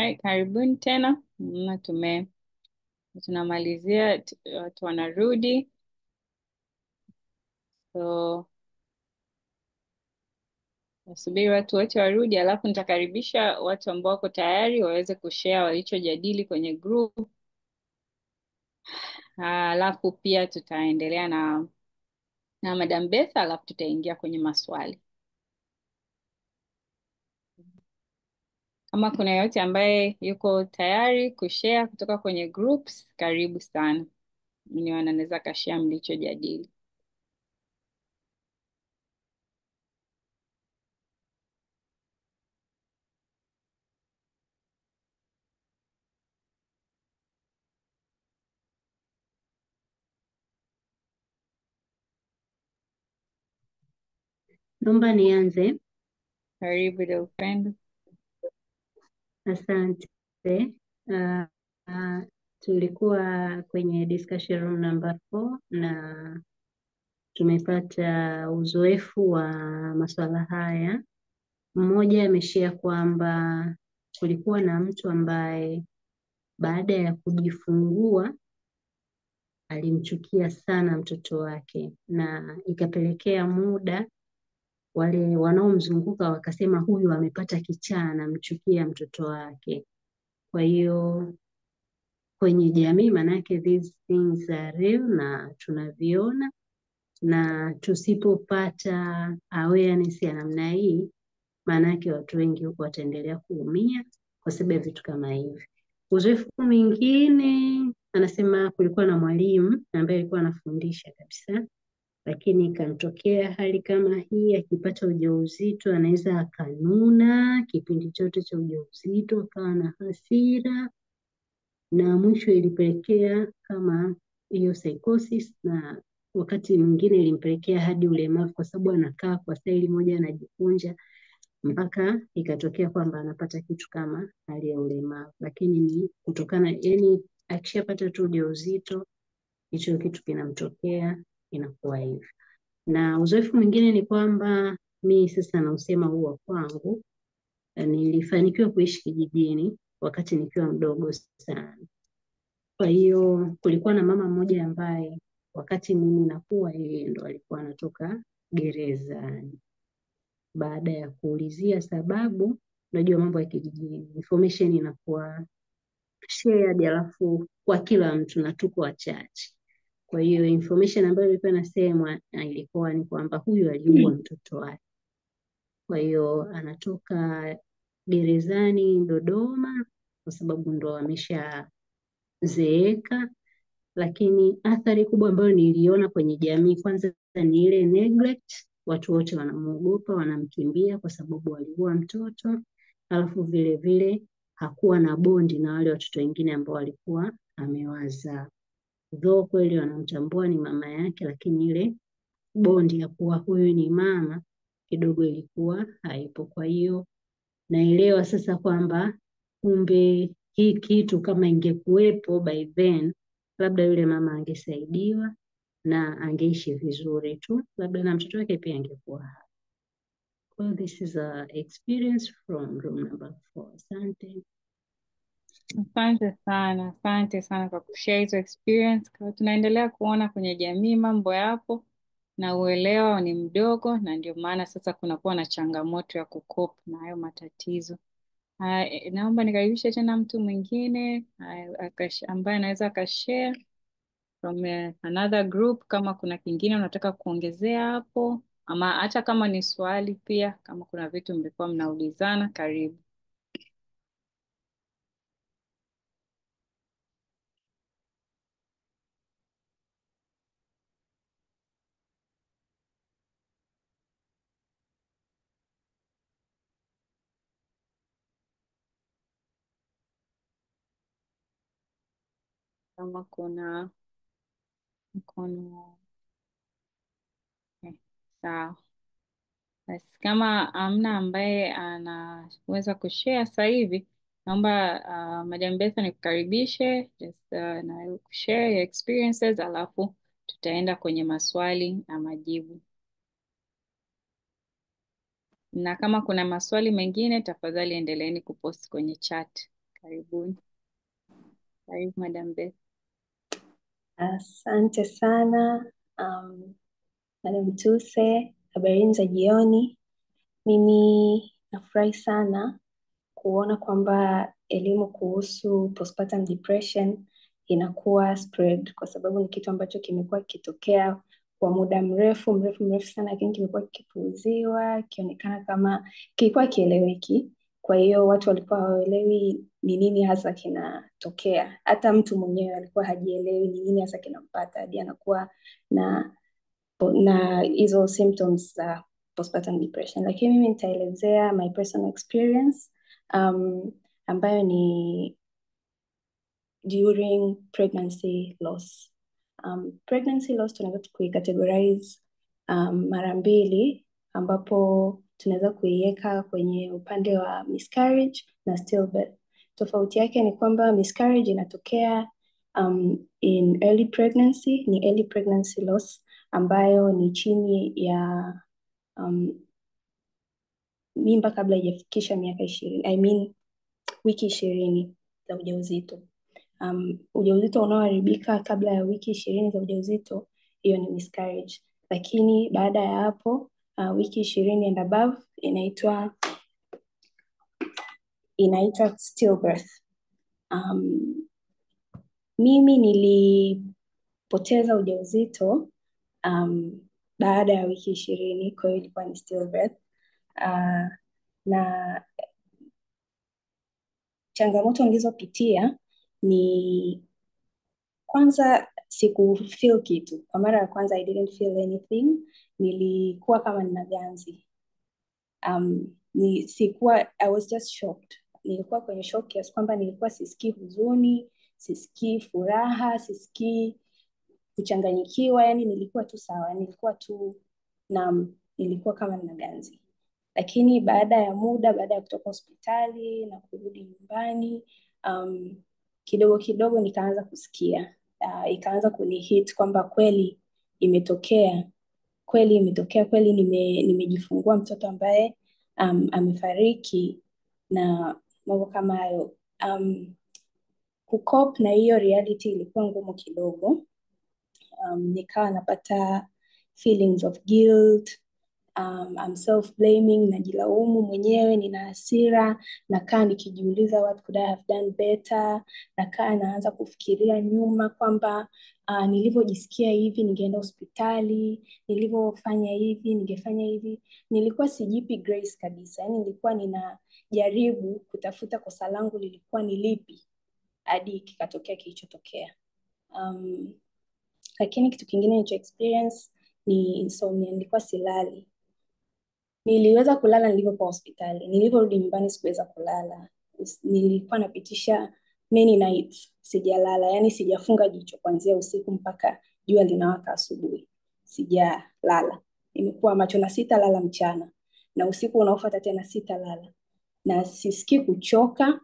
A: Hai, karibuni tena. Tunamalizia, watu wanarudi, so nasubiri watu wote warudi, alafu nitakaribisha watu ambao wako tayari waweze kushare walichojadili kwenye group. Alafu pia tutaendelea na Madam Beth, alafu tutaingia kwenye maswali. Kama kuna yote ambaye yuko tayari kushare kutoka kwenye groups, karibu sana. Mwenye anaweza kashare mlichojadili.
C: Naomba nianze.
A: Karibu dada Upendo.
C: Asante. Uh, uh, tulikuwa kwenye discussion room number 4 na tumepata uzoefu wa masuala haya. Mmoja ameshare kwamba kulikuwa na mtu ambaye baada ya kujifungua alimchukia sana mtoto wake, na ikapelekea muda wale wanaomzunguka wakasema huyu amepata kichaa, anamchukia mtoto wake. Kwa hiyo kwenye jamii, manake these things are real na tunaviona, na tusipopata awareness ya namna hii, maanake watu wengi huko wataendelea kuumia kwa sababu ya vitu kama hivi. Uzoefu mwingine, anasema kulikuwa na mwalimu ambaye alikuwa anafundisha kabisa, lakini ikamtokea hali kama hii, akipata ujauzito anaweza akanuna kipindi chote cha ujauzito, akawa na hasira, na mwisho ilipelekea kama hiyo psychosis, na wakati mwingine ilimpelekea hadi ulemavu, kwa sababu anakaa kwa staili moja anajikunja, mpaka ikatokea kwamba anapata kitu kama hali ya ulemavu. Lakini ni kutokana, yani akishapata tu ujauzito hicho kitu kinamtokea, inakuwa hivyo. Na uzoefu mwingine ni kwamba mimi sasa nausema huu wa kwangu, nilifanikiwa kuishi kijijini wakati nikiwa mdogo sana. Kwa hiyo kulikuwa na mama mmoja ambaye wakati mimi nakuwa, yeye ndo alikuwa anatoka gerezani. Baada ya kuulizia sababu, unajua mambo ya kijijini, information inakuwa shared alafu kwa kila mtu na tuko wachache. Kwa hiyo information ambayo ilikuwa inasemwa ilikuwa ni kwamba huyu aliua mtoto wake. Kwa hiyo anatoka gerezani Dodoma kwa sababu ndo ameshazeeka, lakini athari kubwa ambayo niliona kwenye jamii, kwanza ni ile neglect, watu wote wanamuogopa, wanamkimbia kwa sababu aliua mtoto. Alafu vile vile hakuwa na bondi na wale watoto wengine ambao walikuwa amewazaa. Though kweli wanamtambua ni mama yake, lakini ile bondi ya kuwa huyu ni mama kidogo ilikuwa haipo. Kwa hiyo naelewa sasa kwamba kumbe hii kitu kama ingekuwepo by then, labda yule mama angesaidiwa na angeishi vizuri tu, labda na mtoto wake pia angekuwa hai. Well, this is a experience from room number 4. Asante.
A: Asante sana kwa kushare hizo experience. Kwa tunaendelea kuona kwenye jamii mambo yapo na uelewa ni mdogo, na ndio maana sasa kunakuwa na changamoto ya kucope na hayo matatizo. Naomba nikaribishe tena mtu mwingine ambaye anaweza akashare from another group, kama kuna kingine unataka kuongezea hapo, ama hata kama ni swali pia, kama kuna vitu mlikuwa mnaulizana, karibu. Kama kuna mkono. Okay, sawa. Basi kama amna ambaye anaweza kushare sasa hivi, naomba Madam Beth nikukaribishe just na kushare your experiences, alafu tutaenda kwenye maswali na majibu. Na kama kuna maswali mengine, tafadhali endeleeni kupost kwenye chat. Karibuni. Karibu Madam Beth.
D: Asante sana Madam Tuse, habarini za jioni. Mimi nafurahi sana kuona kwamba elimu kuhusu postpartum depression inakuwa spread, kwa sababu ni kitu ambacho kimekuwa kikitokea kwa muda mrefu sana, lakini kimekuwa kikipuuziwa, kionekana kama kilikuwa kieleweki. Kwa hiyo watu walikuwa hawaelewi ni nini hasa kinatokea. Hata mtu mwenyewe alikuwa hajielewi ni nini hasa kinampata hadi anakuwa na hizo symptoms za postpartum depression. Lakini mimi nitaelezea my personal experience ambayo ni during pregnancy loss. Pregnancy loss tunaweza kuicategorize mara mbili, ambapo tunaweza kuiweka kwenye upande wa miscarriage na stillbirth. Tofauti yake ni kwamba miscarriage inatokea in early pregnancy, ni early pregnancy loss ambayo ni chini ya mimba kabla haijafikisha miaka 20, I mean wiki 20 za ujauzito. Ujauzito unaoharibika kabla ya wiki 20 za ujauzito, hiyo ni miscarriage. Lakini baada ya hapo wiki 20 and above inaitwa stillbirth. Mimi nilipoteza ujauzito baada ya wiki 20, kwa hiyo ilikuwa ni stillbirth. Na changamoto nilizopitia ni kwanza, sikufeel kitu. Kwa mara ya kwanza I didn't feel anything. Nilikuwa kama nina ganzi. I was just shocked. Nilikuwa kwenye shock kiasi kwamba nilikuwa sisikii huzuni, sisikii furaha, sisikii kuchanganyikiwa, yani nilikuwa tu sawa, nilikuwa tu nilikuwa kama nina ganzi. Lakini baada ya muda, baada ya kutoka hospitali na kurudi nyumbani, kidogo kidogo nikaanza kusikia, ikaanza kunihit kwamba kweli imetokea, kweli nimejifungua mtoto ambaye amefariki na mambo kama hayo. Kucope na hiyo reality ilikuwa ngumu kidogo. Nikawa napata feelings of guilt, I'm self-blaming, najilaumu mwenyewe, nina hasira, nakaa nikijiuliza what could I have done better, nakaa naanza kufikiria nyuma kwamba nilivyojisikia hivi ningeenda hospitali, nilivyofanya hivi ningefanya hivi. Nilikuwa sijipi grace kabisa, yani nilikuwa ninajaribu kutafuta kosa langu lilikuwa ni lipi hadi kikatokea kilichotokea. Lakini kitu kingine nilicho experience ni insomnia. Nilikuwa silali. Niliweza kulala nilipokuwa hospitali. Niliporudi nyumbani sikuweza kulala. Nilikuwa napitisha many nights sijalala, yani sijafunga jicho kuanzia usiku mpaka jua linawaka asubuhi. Sijalala. Nimekuwa macho na sitalala mchana, na usiku unaofuata tena sitalala. Na sisikii kuchoka,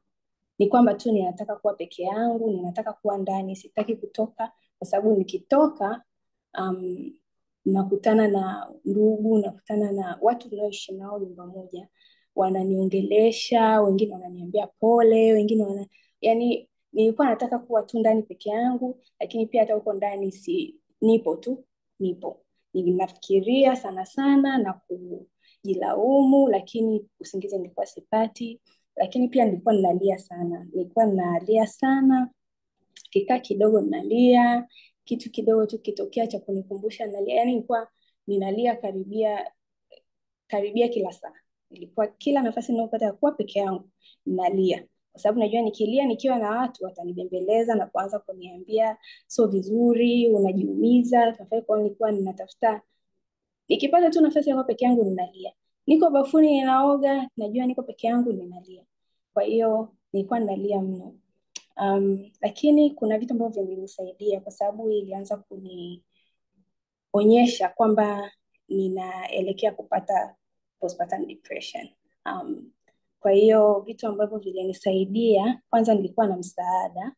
D: ni kwamba tu ninataka kuwa peke yangu, ninataka kuwa ndani, sitaki kutoka, kwa sababu nikitoka nakutana na ndugu, nakutana na watu tunaoishi nao nyumba moja, wananiongelesha, wengine wananiambia pole, wengine yani nilikuwa nataka kuwa tu ndani peke yangu, lakini pia hata huko ndani nipo. Ninafikiria sana na kujilaumu, lakini usingizi nilikuwa sipati. Lakini pia nilikuwa ninalia sana, kikaa kidogo ninalia, kitu kidogo tu kitokea cha kunikumbusha nalia. Yani nilikuwa ninalia karibia kila saa. Nilikuwa kila nafasi ninayopata ya kuwa peke yangu ninalia, kwa sababu najua nikilia nikiwa na watu watanibembeleza na kuanza kuniambia sio vizuri, unajiumiza. Kwa hiyo nilikuwa ninatafuta, nikipata tu nafasi ya kuwa peke yangu ninalia. Niko bafuni ninaoga, najua niko peke yangu ninalia. Kwa hiyo nilikuwa ninalia mno. Lakini kuna vitu ambavyo vimenisaidia, kwa sababu ilianza kunionyesha kwamba ninaelekea kupata postpartum depression. Kwa hiyo vitu ambavyo vilinisaidia, kwanza nilikuwa na msaada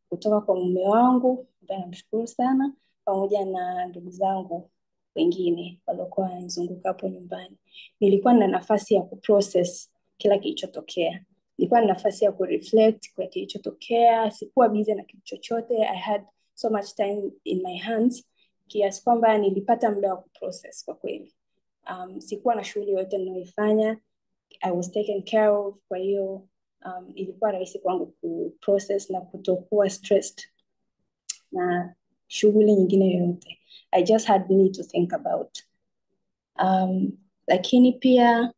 D: kutoka kwa mume wangu, ambaye namshukuru sana, pamoja na ndugu zangu wengine waliokuwa wananizunguka hapo nyumbani. Nilikuwa na nafasi ya kuprocess kila kilichotokea. nilikuwa na nafasi ya kureflect kwa kilichotokea. Sikuwa busy na kitu chochote. I had so much time in my hands kiasi kwamba nilipata muda wa kuprocess kwa kweli. Sikuwa na shughuli yoyote ninayoifanya. I was taken care of. Kwa hiyo ilikuwa rahisi kwangu kuprocess na kutokuwa stressed na shughuli nyingine yoyote. I just had me to think about. Lakini pia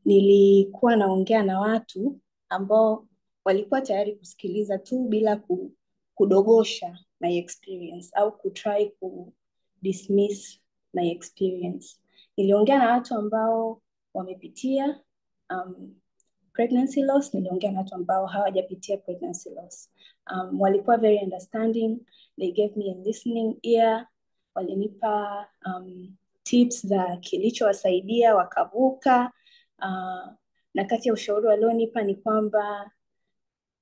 D: nilikuwa naongea na watu ambao walikuwa tayari kusikiliza tu bila kudogosha my experience au kutry dismiss my experience. Niliongea na watu ambao wamepitia pregnancy loss, niliongea na watu ambao hawajapitia pregnancy loss. Walikuwa very understanding. They gave me a listening ear. Walinipa tips za kilichowasaidia wakavuka. Na kati ya ushauri walionipa ni kwamba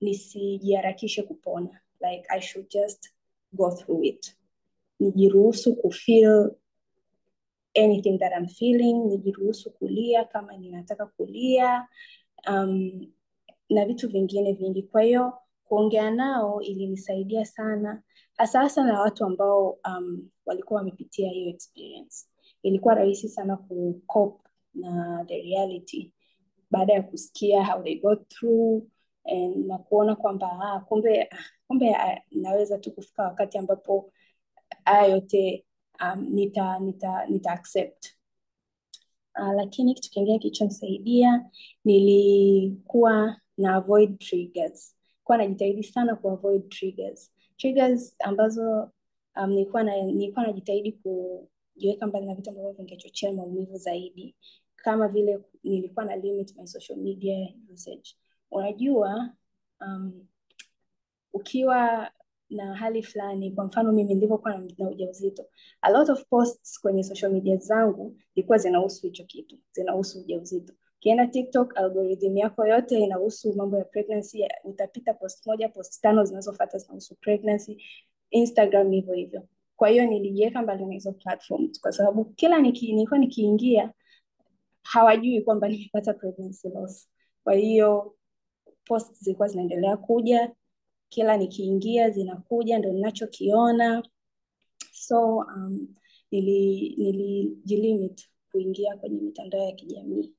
D: nisijiharakishe kupona. Like I should just go through it. Nijiruhusu kufeel anything that I'm feeling. Nijiruhusu kulia kama ninataka kulia. Na vitu vingine vingi. Kwa hiyo kuongea nao ilinisaidia sana. Hasa na watu ambao walikuwa wamepitia hiyo experience. Ilikuwa rahisi sana cope na the reality baada ya kusikia how they got through na kuona kwamba kumbe naweza tu kufika wakati ambapo haya yote nita accept. Lakini kitu kingine kilichonisaidia, nilikuwa na avoid triggers. Kwa najitahidi sana ku avoid triggers ambazo nilikuwa najitahidi kujiweka mbali na vitu ambavyo vingechochea maumivu zaidi. Kama vile nilikuwa na limit my social media usage. Unajua ukiwa na hali fulani, kwa mfano mimi nilipokuwa na ujauzito, a lot of posts kwenye social media zangu zilikuwa zinahusu hicho kitu, zinahusu ujauzito. Ukienda TikTok, algorithm yako yote inahusu mambo ya pregnancy. Utapita post moja, post 5 zinazofuata zinahusu pregnancy. Instagram hivyo hivyo. Kwa hiyo nilijiweka mbali na hizo platforms kwa sababu kila nilikuwa nikiingia hawajui kwamba nimepata pregnancy loss. Kwa hiyo posts zilikuwa zinaendelea kuja, kila nikiingia zinakuja, ndio ninachokiona. So nilijilimit kuingia kwenye mitandao ya kijamii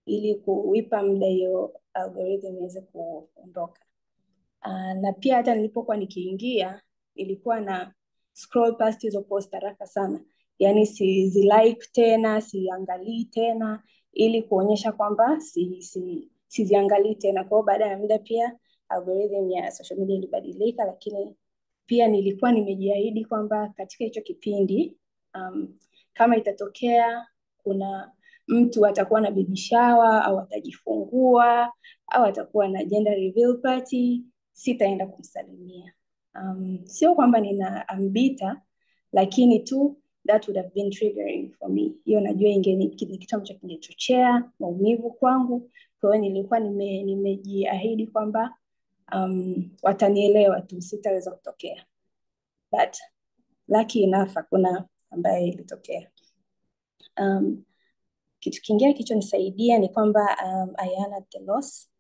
D: ili kuipa muda hiyo algorithm iweze kuondoka. Na pia hata nilipokuwa nikiingia ilikuwa na scroll past hizo post haraka sana. Yaani like tena, siangalii tena ili kuonyesha kwamba siziangalii tena. Kwa baada ya muda pia algorithm ya social media ilibadilika, lakini pia nilikuwa nimejiahidi kwamba katika hicho kipindi kama itatokea kuna mtu atakuwa na baby shower au atajifungua au atakuwa na gender reveal party, sitaenda kumsalimia. Sio kwamba nina ambita, lakini tu that would have been triggering for me. Hiyo najua ni kitu ambacho kingechochea maumivu kwangu. Kwa hiyo nilikuwa nimejiahidi kwamba watanielewa tu, sitaweza kutokea. But lucky enough hakuna ambaye ilitokea. Kitu kingine kilichonisaidia ni kwamba I honored the loss.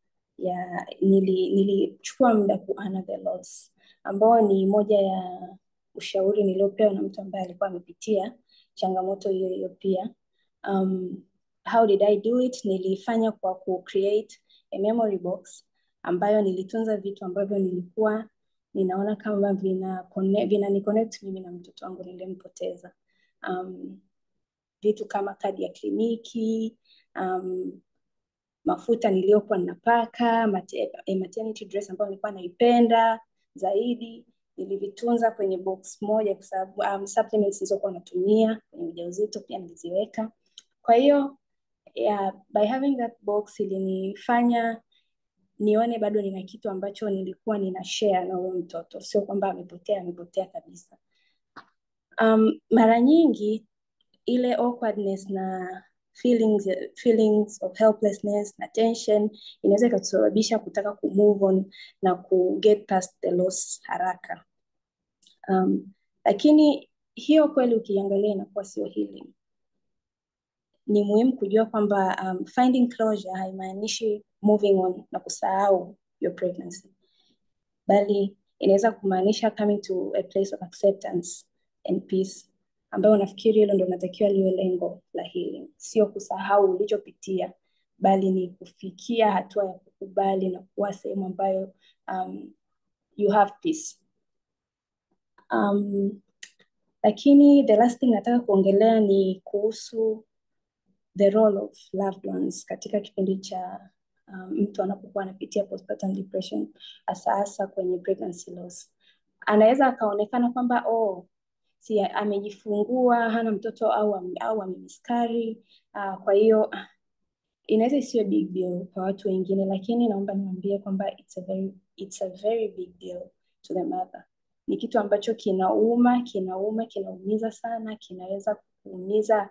D: Nilichukua muda ku honor the loss, ambao ni moja ya ushauri niliopewa na mtu ambaye alikuwa amepitia changamoto hiyo pia. How did I do it? Nilifanya kwa create a memory box ambayo nilitunza vitu ambavyo nilikuwa ninaona kama vina connect mimi na mtoto wangu niliyempoteza. Vitu kama kadi ya kliniki, mafuta niliyokuwa ninapaka, maternity dress ambayo nilikuwa naipenda zaidi, nilivitunza kwenye box moja kwa sababu supplements nilizokuwa natumia kwenye ujauzito pia niliziweka. Kwa hiyo by having that box ilinifanya nione bado nina kitu ambacho nilikuwa nina share na huyo mtoto, sio kwamba amepotea kabisa. Mara nyingi ile awkwardness na feelings of helplessness na tension inaweza ikatusababisha kutaka kumove on na get past the loss haraka. Lakini hiyo kweli ukiangalia inakuwa sio healing. ni muhimu kujua kwamba finding closure haimaanishi moving on na kusahau your pregnancy, bali inaweza kumaanisha coming to a place of acceptance and peace, ambayo nafikiri hilo ndo natakiwa liwe lengo la healing, sio kusahau ulichopitia, bali ni kufikia hatua ya kukubali na kuwa sehemu ambayo you have peace. Lakini the last thing nataka kuongelea ni kuhusu the role of loved ones katika kipindi cha mtu anapokuwa anapitia postpartum depression, hasa kwenye pregnancy loss. Anaweza akaonekana kwamba si amejifungua hana mtoto au amemiskari, kwa hiyo inaweza isiwe big deal kwa watu wengine, lakini naomba niwaambie kwamba it's a very big deal to the mother. Ni kitu ambacho kinaumiza sana, kinaweza kuumiza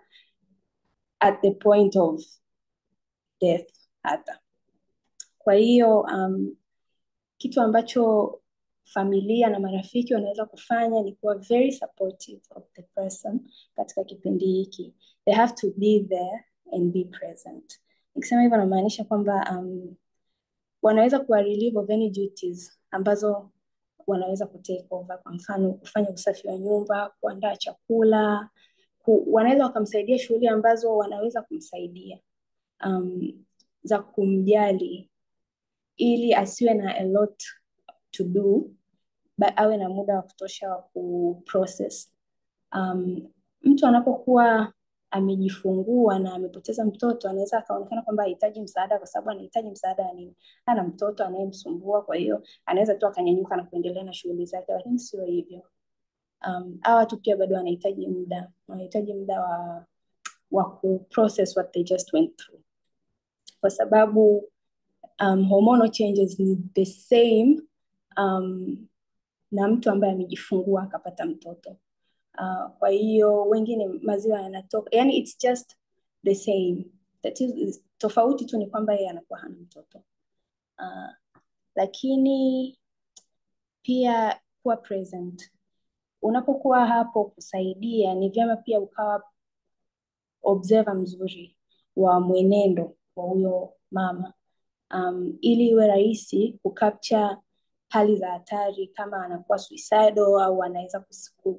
D: at the point of death hata. Kwa hiyo kitu ambacho familia na marafiki wanaweza kufanya ni kuwa very supportive of the person katika kipindi hiki. They have to be there and be present. Nikisema hivyo namaanisha kwamba wanaweza kuwa relieve of any duties ambazo wanaweza kutake over, kwa mfano kufanya usafi wa nyumba, kuandaa chakula, wanaweza wakamsaidia shughuli ambazo wanaweza kumsaidia za kumjali, ili asiwe na a lot to do, but awe na muda wa kutosha wa kuprocess. Mtu anapokuwa amejifungua na amepoteza mtoto, anaweza akaonekana kwamba hahitaji msaada kwa sababu anahitaji msaada nini? Ana mtoto anayemsumbua, kwa hiyo anaweza tu akanyanyuka na kuendelea na shughuli zake, lakini sio hivyo. Hawa watu pia bado wanahitaji muda wa kuprocess what they just went through, kwa sababu hormonal changes ni the same na mtu ambaye amejifungua akapata mtoto. Kwa hiyo wengine maziwa yanatoka, yani it's just the same. Tofauti tu ni kwamba yeye anakuwa hana mtoto. Lakini pia kuwa present. Unapokuwa hapo kusaidia, ni vyema pia ukawa observer mzuri wa mwenendo wa huyo mama, ili iwe rahisi kucapture hali za hatari, kama anakuwa suicidal au anaweza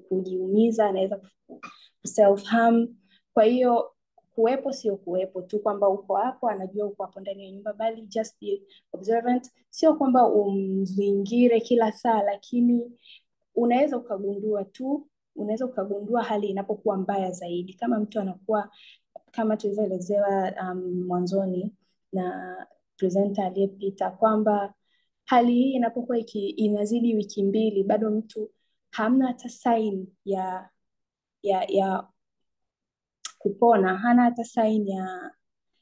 D: kujiumiza, anaweza self harm. Kwa hiyo kuwepo sio kuwepo tu kwamba uko hapo anajua uko hapo ndani ya nyumba, bali just be observant. Sio kwamba umzingire kila saa, lakini unaweza ukagundua hali inapokuwa mbaya zaidi, kama mtu anakuwa kama tulivyoelezewa mwanzoni na presenter aliyepita, kwamba hali hii inapokuwa inazidi wiki 2 bado mtu hamna hata sign ya kupona, hana hata sign ya,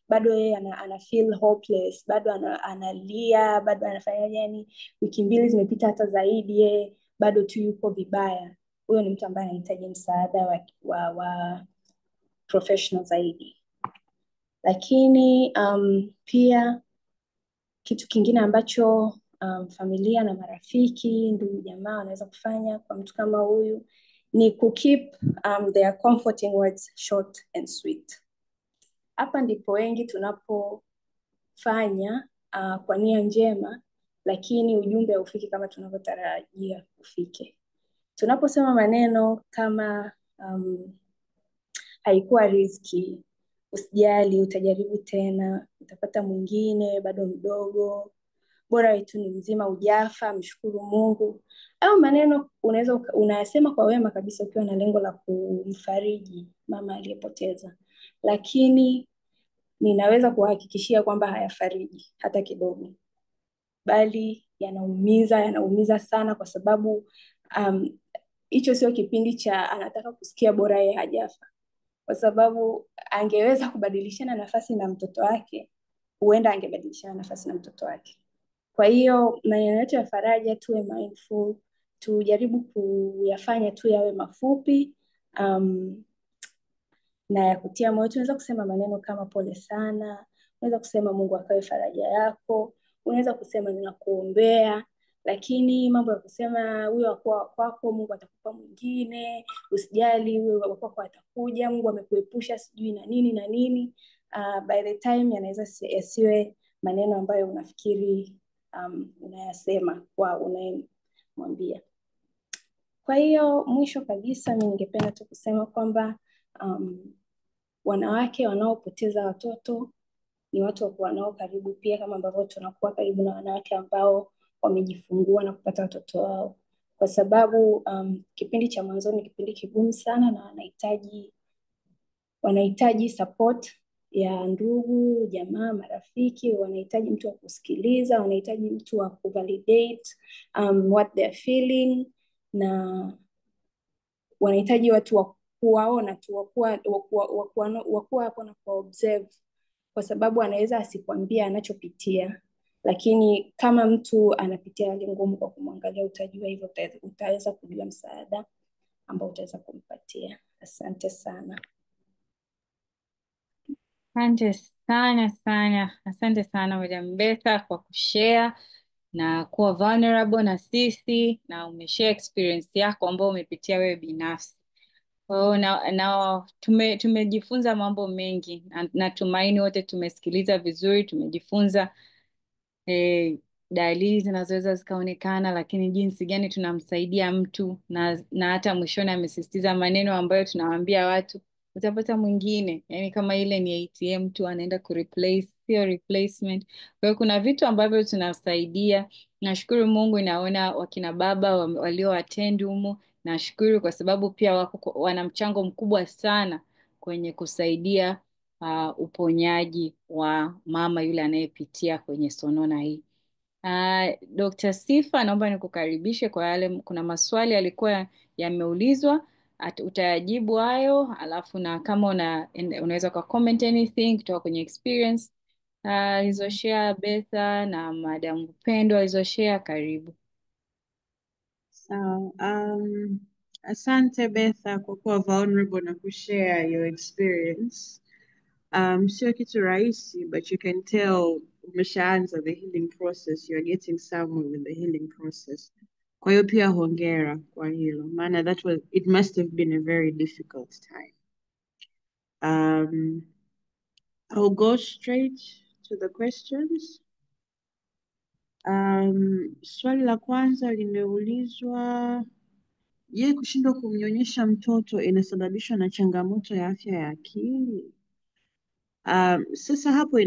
D: bado yeye ana feel hopeless, bado analia, bado anafanya, yani wiki 2 zimepita hata zaidi, yeye bado tu yuko vibaya, huyo ni mtu ambaye anahitaji msaada wa professional zaidi. Lakini pia kitu kingine ambacho familia na marafiki, ndugu jamaa wanaweza kufanya kwa mtu kama huyu ni keep their comforting words short and sweet. Hapa ndipo wengi tunapofanya kwa nia njema, lakini ujumbe haufiki kama tunavyotarajia ufike. Tunaposema maneno kama haikuwa riziki, usijali, utajaribu tena, utapata mwingine, bado mdogo, bora wetu ni mzima, ujafa, mshukuru Mungu, au maneno unayasema kwa wema kabisa ukiwa na lengo la kumfariji mama aliyepoteza, lakini ninaweza kuhakikishia kwamba hayafariji hata kidogo, bali yanaumiza sana, kwa sababu hicho sio kipindi cha anataka kusikia bora yeye hajafa, kwa sababu angeweza kubadilishana nafasi na mtoto wake, huenda angebadilishana nafasi na mtoto wake. Kwa hiyo maneno yetu ya faraja, tuwe mindful, tujaribu kuyafanya tu yawe mafupi na ya kutia moyo. Tunaweza kusema maneno kama pole sana, unaweza kusema Mungu akawe faraja yako, unaweza kusema ninakuombea, lakini mambo ya kusema huyo wa kwako Mungu atakupa mwingine, usijali huyo wa kwako atakuja, Mungu amekuepusha sijui na nini na nini, by the time yanaweza yasiwe maneno ambayo unafikiri unayasema kwa unayemwambia. Kwa hiyo mwisho kabisa mimi ningependa tu kusema kwamba wanawake wanaopoteza watoto ni watu wa kuwa nao karibu pia, kama ambavyo tunakuwa karibu na wanawake ambao wamejifungua na kupata watoto wao, kwa sababu kipindi cha mwanzoni ni kipindi kigumu sana, na wanahitaji support ya ndugu, jamaa, marafiki, wanahitaji mtu wa kusikiliza, wanahitaji mtu wa kuvalidate what they're feeling, na wanahitaji watu wa kuwaona tu, wakuwa hapo na kuobserve, kwa sababu anaweza asikwambia anachopitia, lakini kama mtu anapitia hali ngumu, kwa kumwangalia utajua hivyo, utaweza kujua msaada ambao utaweza kumpatia. Asante sana.
A: Asante asante sana Madam Betha kwa kushare na kuwa vulnerable na sisi, na umeshare experience yako ambayo umepitia wewe binafsi. Kwa hiyo tumejifunza mambo mengi, na natumaini wote tumesikiliza vizuri, tumejifunza dalili zinazoweza zikaonekana, lakini jinsi gani tunamsaidia mtu, na hata mwishoni amesisitiza maneno ambayo tunawaambia watu utapata mwingine, yani kama ile ni ATM tu anaenda kureplace, sio replacement. Kwa hiyo kuna vitu ambavyo tunasaidia. Nashukuru Mungu inaona wakina baba walio attend humu, nashukuru kwa sababu pia wana mchango mkubwa sana kwenye kusaidia uponyaji wa mama yule anayepitia kwenye sonona hii. Dr. Sifa, naomba nikukaribishe kwa yale, kuna maswali yalikuwa yameulizwa, utayajibu hayo, alafu na kama unaweza kwa comment anything kutoka kwenye experience alizoshare Betha na Madam Upendo alizoshare. Karibu.
B: So, asante Betha kwa kuwa vulnerable na kushare your experience. Sio kitu rahisi, but you can tell umeshaanza the healing process, you are getting somewhere with the healing process. Kwa hiyo pia hongera kwa hilo, maana it must have been a very difficult time. I'll go straight to the questions. Swali la kwanza limeulizwa, je, kushindwa kumnyonyesha mtoto inasababishwa na changamoto ya afya ya akili? Sasa hapo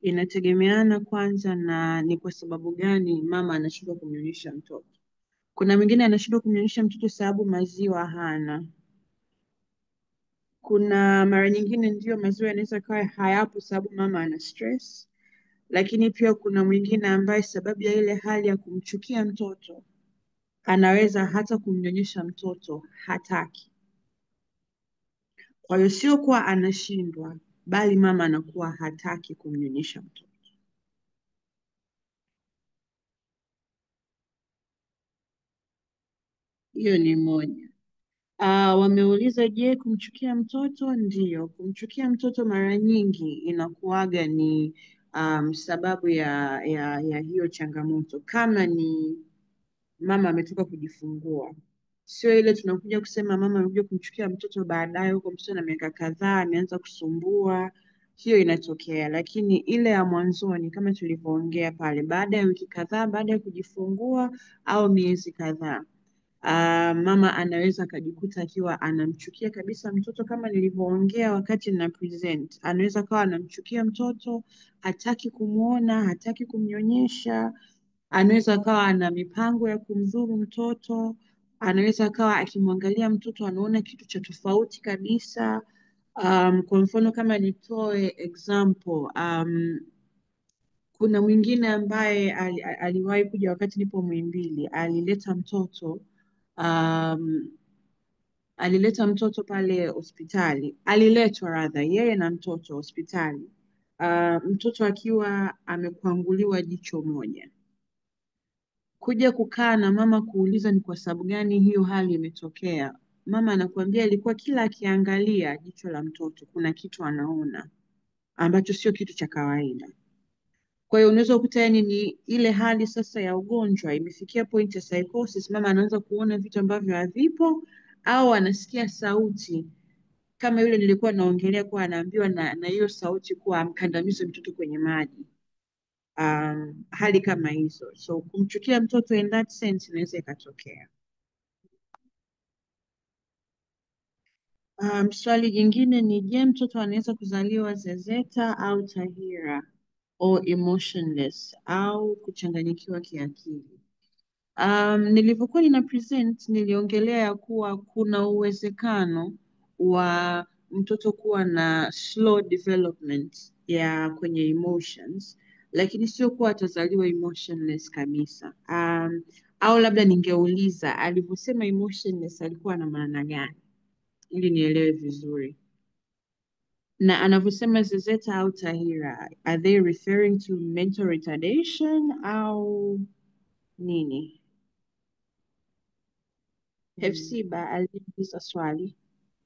B: inategemeana kwanza na ni kwa sababu gani mama anashindwa kumnyonyesha mtoto. Kuna mwingine anashindwa kumnyonyesha mtoto sababu maziwa hana. Kuna mara nyingine ndio maziwa yanaweza kawa hayapo sababu mama ana stress, lakini pia kuna mwingine ambaye sababu ya ile hali ya kumchukia mtoto anaweza hata kumnyonyesha mtoto hataki. Kwa hiyo sio kuwa anashindwa, bali mama anakuwa hataki kumnyonyesha mtoto. Hiyo ni moja. Wameuliza, je, kumchukia mtoto? Ndiyo, kumchukia mtoto mara nyingi inakuwaga ni sababu ya hiyo changamoto. Kama ni mama ametoka kujifungua, sio ile tunakuja kusema mama amekuja kumchukia mtoto baadaye huko mtoto na miaka kadhaa ameanza kusumbua. Hiyo inatokea, lakini ile ya mwanzoni kama tulivyoongea pale, baada ya wiki kadhaa baada ya kujifungua au miezi kadhaa, mama anaweza akajikuta akiwa anamchukia kabisa mtoto. Kama nilivyoongea wakati na present, anaweza kawa anamchukia mtoto, hataki kumwona, hataki kumnyonyesha. Anaweza akawa ana mipango ya kumdhuru mtoto. Anaweza akawa akimwangalia mtoto anaona kitu cha tofauti kabisa. Kwa mfano kama nitoe example, kuna mwingine ambaye aliwahi kuja wakati nipo Muhimbili, alileta mtoto pale hospitali, aliletwa yeye na mtoto hospitali, mtoto akiwa amekwanguliwa jicho moja. Kuja kukaa na mama kuuliza ni kwa sababu gani hiyo hali imetokea, mama anakuambia ilikuwa kila akiangalia jicho la mtoto kuna kitu anaona ambacho sio kitu cha kawaida. Kwa hiyo unaweza kukuta yani ni ile hali sasa ya ugonjwa imefikia point ya psychosis, mama anaanza kuona vitu ambavyo havipo, au anasikia sauti kama yule nilikuwa naongelea, kuwa anaambiwa na hiyo sauti kuwa amkandamize mtoto kwenye maji. Hali kama hizo, so kumchukia mtoto in that sense inaweza ikatokea. Swali jingine ni je, mtoto anaweza kuzaliwa zezeta au tahira au emotionless au kuchanganyikiwa kiakili? Nilivyokuwa nina present niliongelea ya kuwa kuna uwezekano wa mtoto kuwa na slow development ya kwenye emotions, lakini sio kuwa atazaliwa emotionless kabisa. Au labda ningeuliza alivyosema emotionless alikuwa na maana gani ili nielewe vizuri, na anavyosema zezeta au tahira, are they referring to mental retardation au nini? Hefsiba aliuliza swali.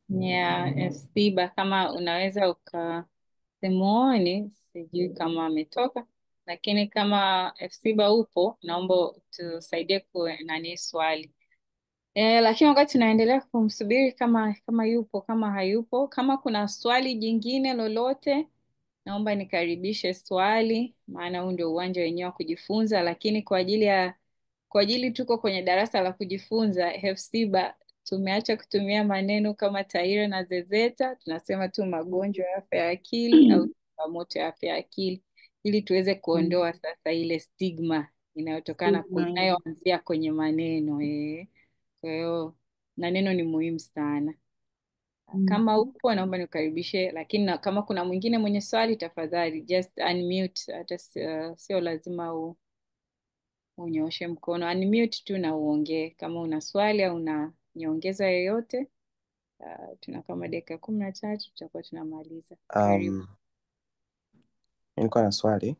A: Yeah, Stiba, kama unaweza simuoni, sijui kama ametoka, lakini kama Stiba upo, naomba tusaidie nani swali. Lakini wakati tunaendelea kumsubiri kama yupo, kama hayupo, kama kuna swali jingine lolote, naomba nikaribishe swali, maana huu ndio uwanja wenyewe wa kujifunza, lakini kwa ajili tuko kwenye darasa la kujifunza, Hefsiba, tumeacha kutumia maneno kama tahira na zezeta, tunasema tu magonjwa ya afya ya akili au changamoto ya afya ya akili, ili tuweze kuondoa sasa ile stigma inayoanzia kwenye maneno. Kwa hiyo maneno ni muhimu sana. Kama upo naomba nikukaribishe, lakini kama kuna mwingine mwenye swali tafadhali just unmute, hata sio lazima unyooshe mkono, unmute tu na uongee kama una swali au una nyongeza yoyote. Tuna kama dakika 13 tutakuwa tunamaliza. Karibu.
E: Nilikuwa na swali.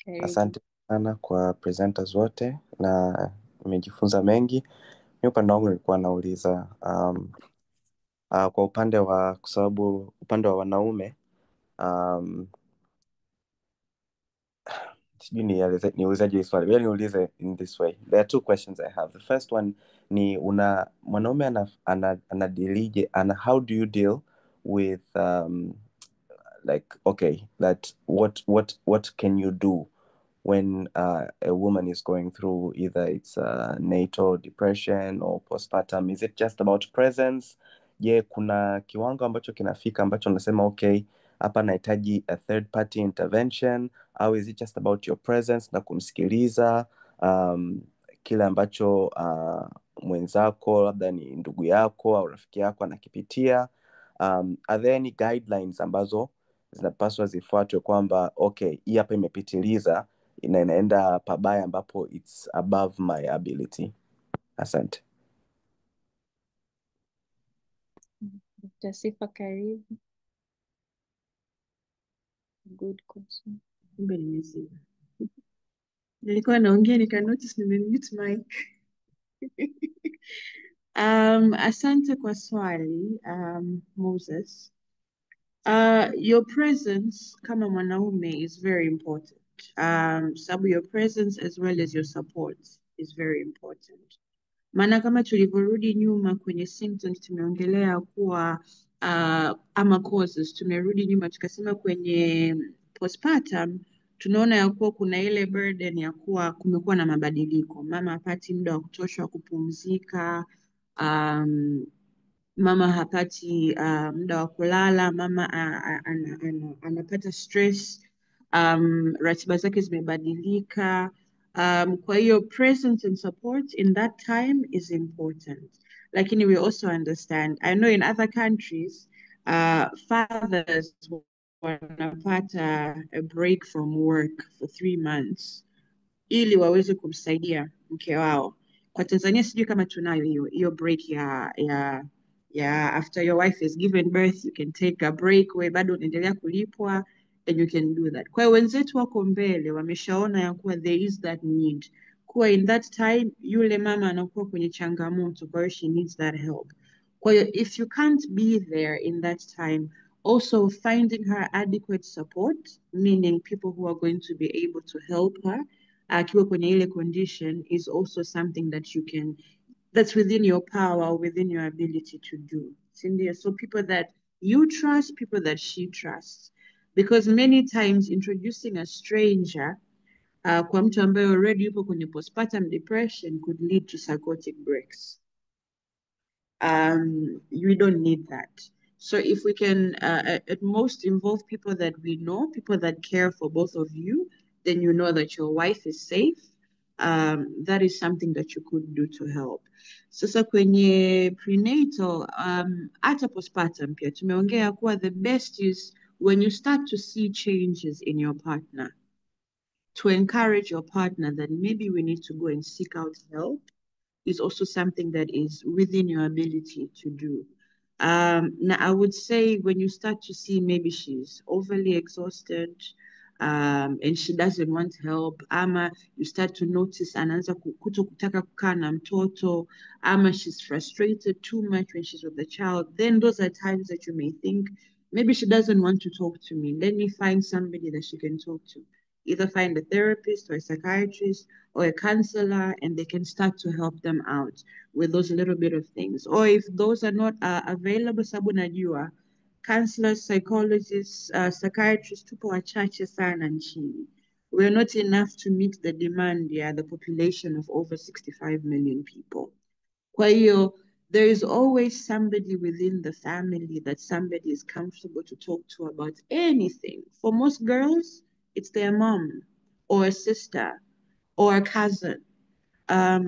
A: Karibu.
E: Asante sana kwa presenters wote na nimejifunza mengi. Mimi upande wangu nilikuwa nauliza kwa upande wa, kwa sababu upande wa wanaume sijui niulizaje swali. Wewe niulize in this way. There are two questions I have. The first one ni mwanaume anadilije, how do you deal with like, okay, that what can you do when a woman is going through either it's natal depression or postpartum? Is it just about presence? Kuna kiwango ambacho kinafika ambacho unasema okay, hapa nahitaji a third party intervention, au is it just about your presence na kumsikiliza kile ambacho mwenzako labda ni ndugu yako au rafiki yako anakipitia? Are there any guidelines ambazo zinapaswa zifuatwe kwamba okay, hii hapa imepitiliza, inaenda pabaya ambapo it's above my ability? Asante.
A: Dr. Sifa, karibu. Good question.
B: Nilikuwa naongea nika notice nimemute mic. Asante kwa swali Moses. Your presence kama mwanaume is very important. Sababu your presence as well as your support is very important. Maana kama tulivyorudi nyuma kwenye symptoms tumeongelea kuwa ama causes, tumerudi nyuma tukasema kwenye postpartum tunaona ya kuwa kuna ile burden ya kuwa kumekuwa na mabadiliko, mama hapati muda wa kutosha wa kupumzika, mama hapati muda wa kulala, mama anapata stress, ratiba zake zimebadilika. Kwa hiyo presence and support in that time is important. Lakini we also understand, I know in other countries, fathers wanapata a break from work for 3 months ili waweze kumsaidia mke wao. Kwa Tanzania sijui kama tunayo hiyo break ya after your wife has given birth you can take a break, we bado unaendelea kulipwa and you can do that. Kwa hiyo wenzetu wako mbele wameshaona ya kuwa there is that need, kuwa in that time yule mama anakuwa kwenye changamoto, kwa hiyo she needs that help. Kwa hiyo if you can't be there in that time, Also, finding her adequate support, meaning people who are going to be able to help her akiwa kwenye ile condition, is also something that that's within your power, within your ability to do. Cynthia, so people that you trust, people that she trusts. Because many times introducing a stranger kwa mtu ambaye already yupo kwenye postpartum depression could lead to psychotic breaks. We don't need that. So if we can at most involve people that we know, people that care for both of you, then you know that your wife is safe. That is something that you could do to help. Sasa kwenye prenatal, hata postpartum pia tumeongea kuwa the best is when you start to see changes in your partner, to encourage your partner that maybe we need to go and seek out help is also something that is within your ability to do. Now, I would say when you start to see maybe she's overly exhausted and she doesn't want help, ama you start to notice anaanza kuto kutaka kukaa na mtoto, ama she's frustrated too much when she's with the child, then those are times that you may think, maybe she doesn't want to talk to me. Let me find somebody that she can talk to. Either find a therapist or a psychiatrist or a counselor, and they can start to help them out with those little bit of things. Or if those are not available, sabu najua, counselors, psychologists, psychiatrists, tupo wachache sana nchini. We're not enough to meet the demand, the population of over 65 million people. Kwa hiyo, there is always somebody within the family that somebody is comfortable to talk to about anything. For most girls, it's their mom or a sister or a cousin.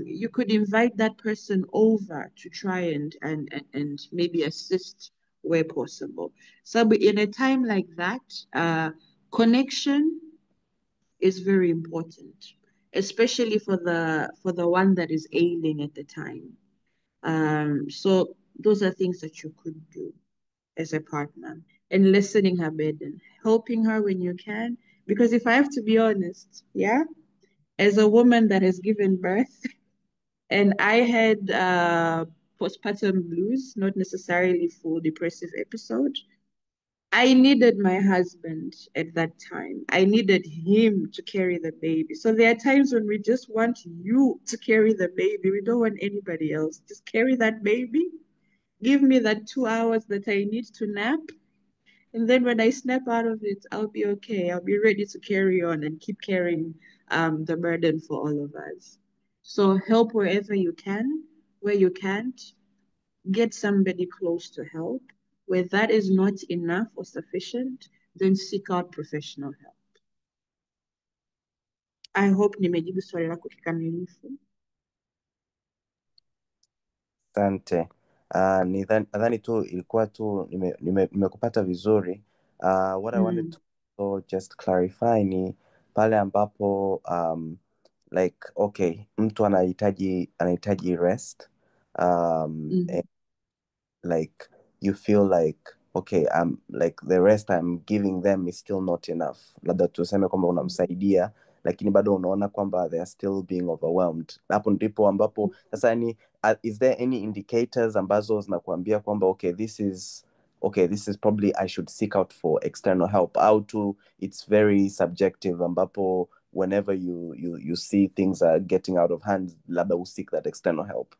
B: You could invite that person over to try and maybe assist where possible. So in a time like that, connection is very important, especially for the one that is ailing at the time. So those are things that you could do as a partner, and lessening her burden, helping her when you can. Because if I have to be honest, as a woman that has given birth, and I had postpartum blues, not necessarily full depressive episode, I needed my husband at that time. I needed him to carry the baby. So there are times when we just want you to carry the baby. We don't want anybody else. Just carry that baby. Give me that 2 hours that I need to nap. And then when I snap out of it, I'll be okay. I'll be ready to carry on and keep carrying the burden for all of us. So help wherever you can. Where you can't, get somebody close to help. Where that is not enough or sufficient, then seek out professional help. I hope nimejibu swali lako kikamilifu.
E: Asante. Nadhani tu ilikuwa tu nimekupata vizuri. What I wanted to just clarify ni pale ambapo like okay, mtu anahitaji rest and like you feel like okay, like the rest I'm giving them is still not enough. Labda tuseme kwamba unamsaidia lakini bado unaona kwamba they are still being overwhelmed. Hapo ndipo ambapo sasa ni is there any indicators ambazo zinakuambia kwamba okay, this is probably I should seek out for external help, out to it's very subjective ambapo whenever you see things are getting out of hand, labda seek that external help?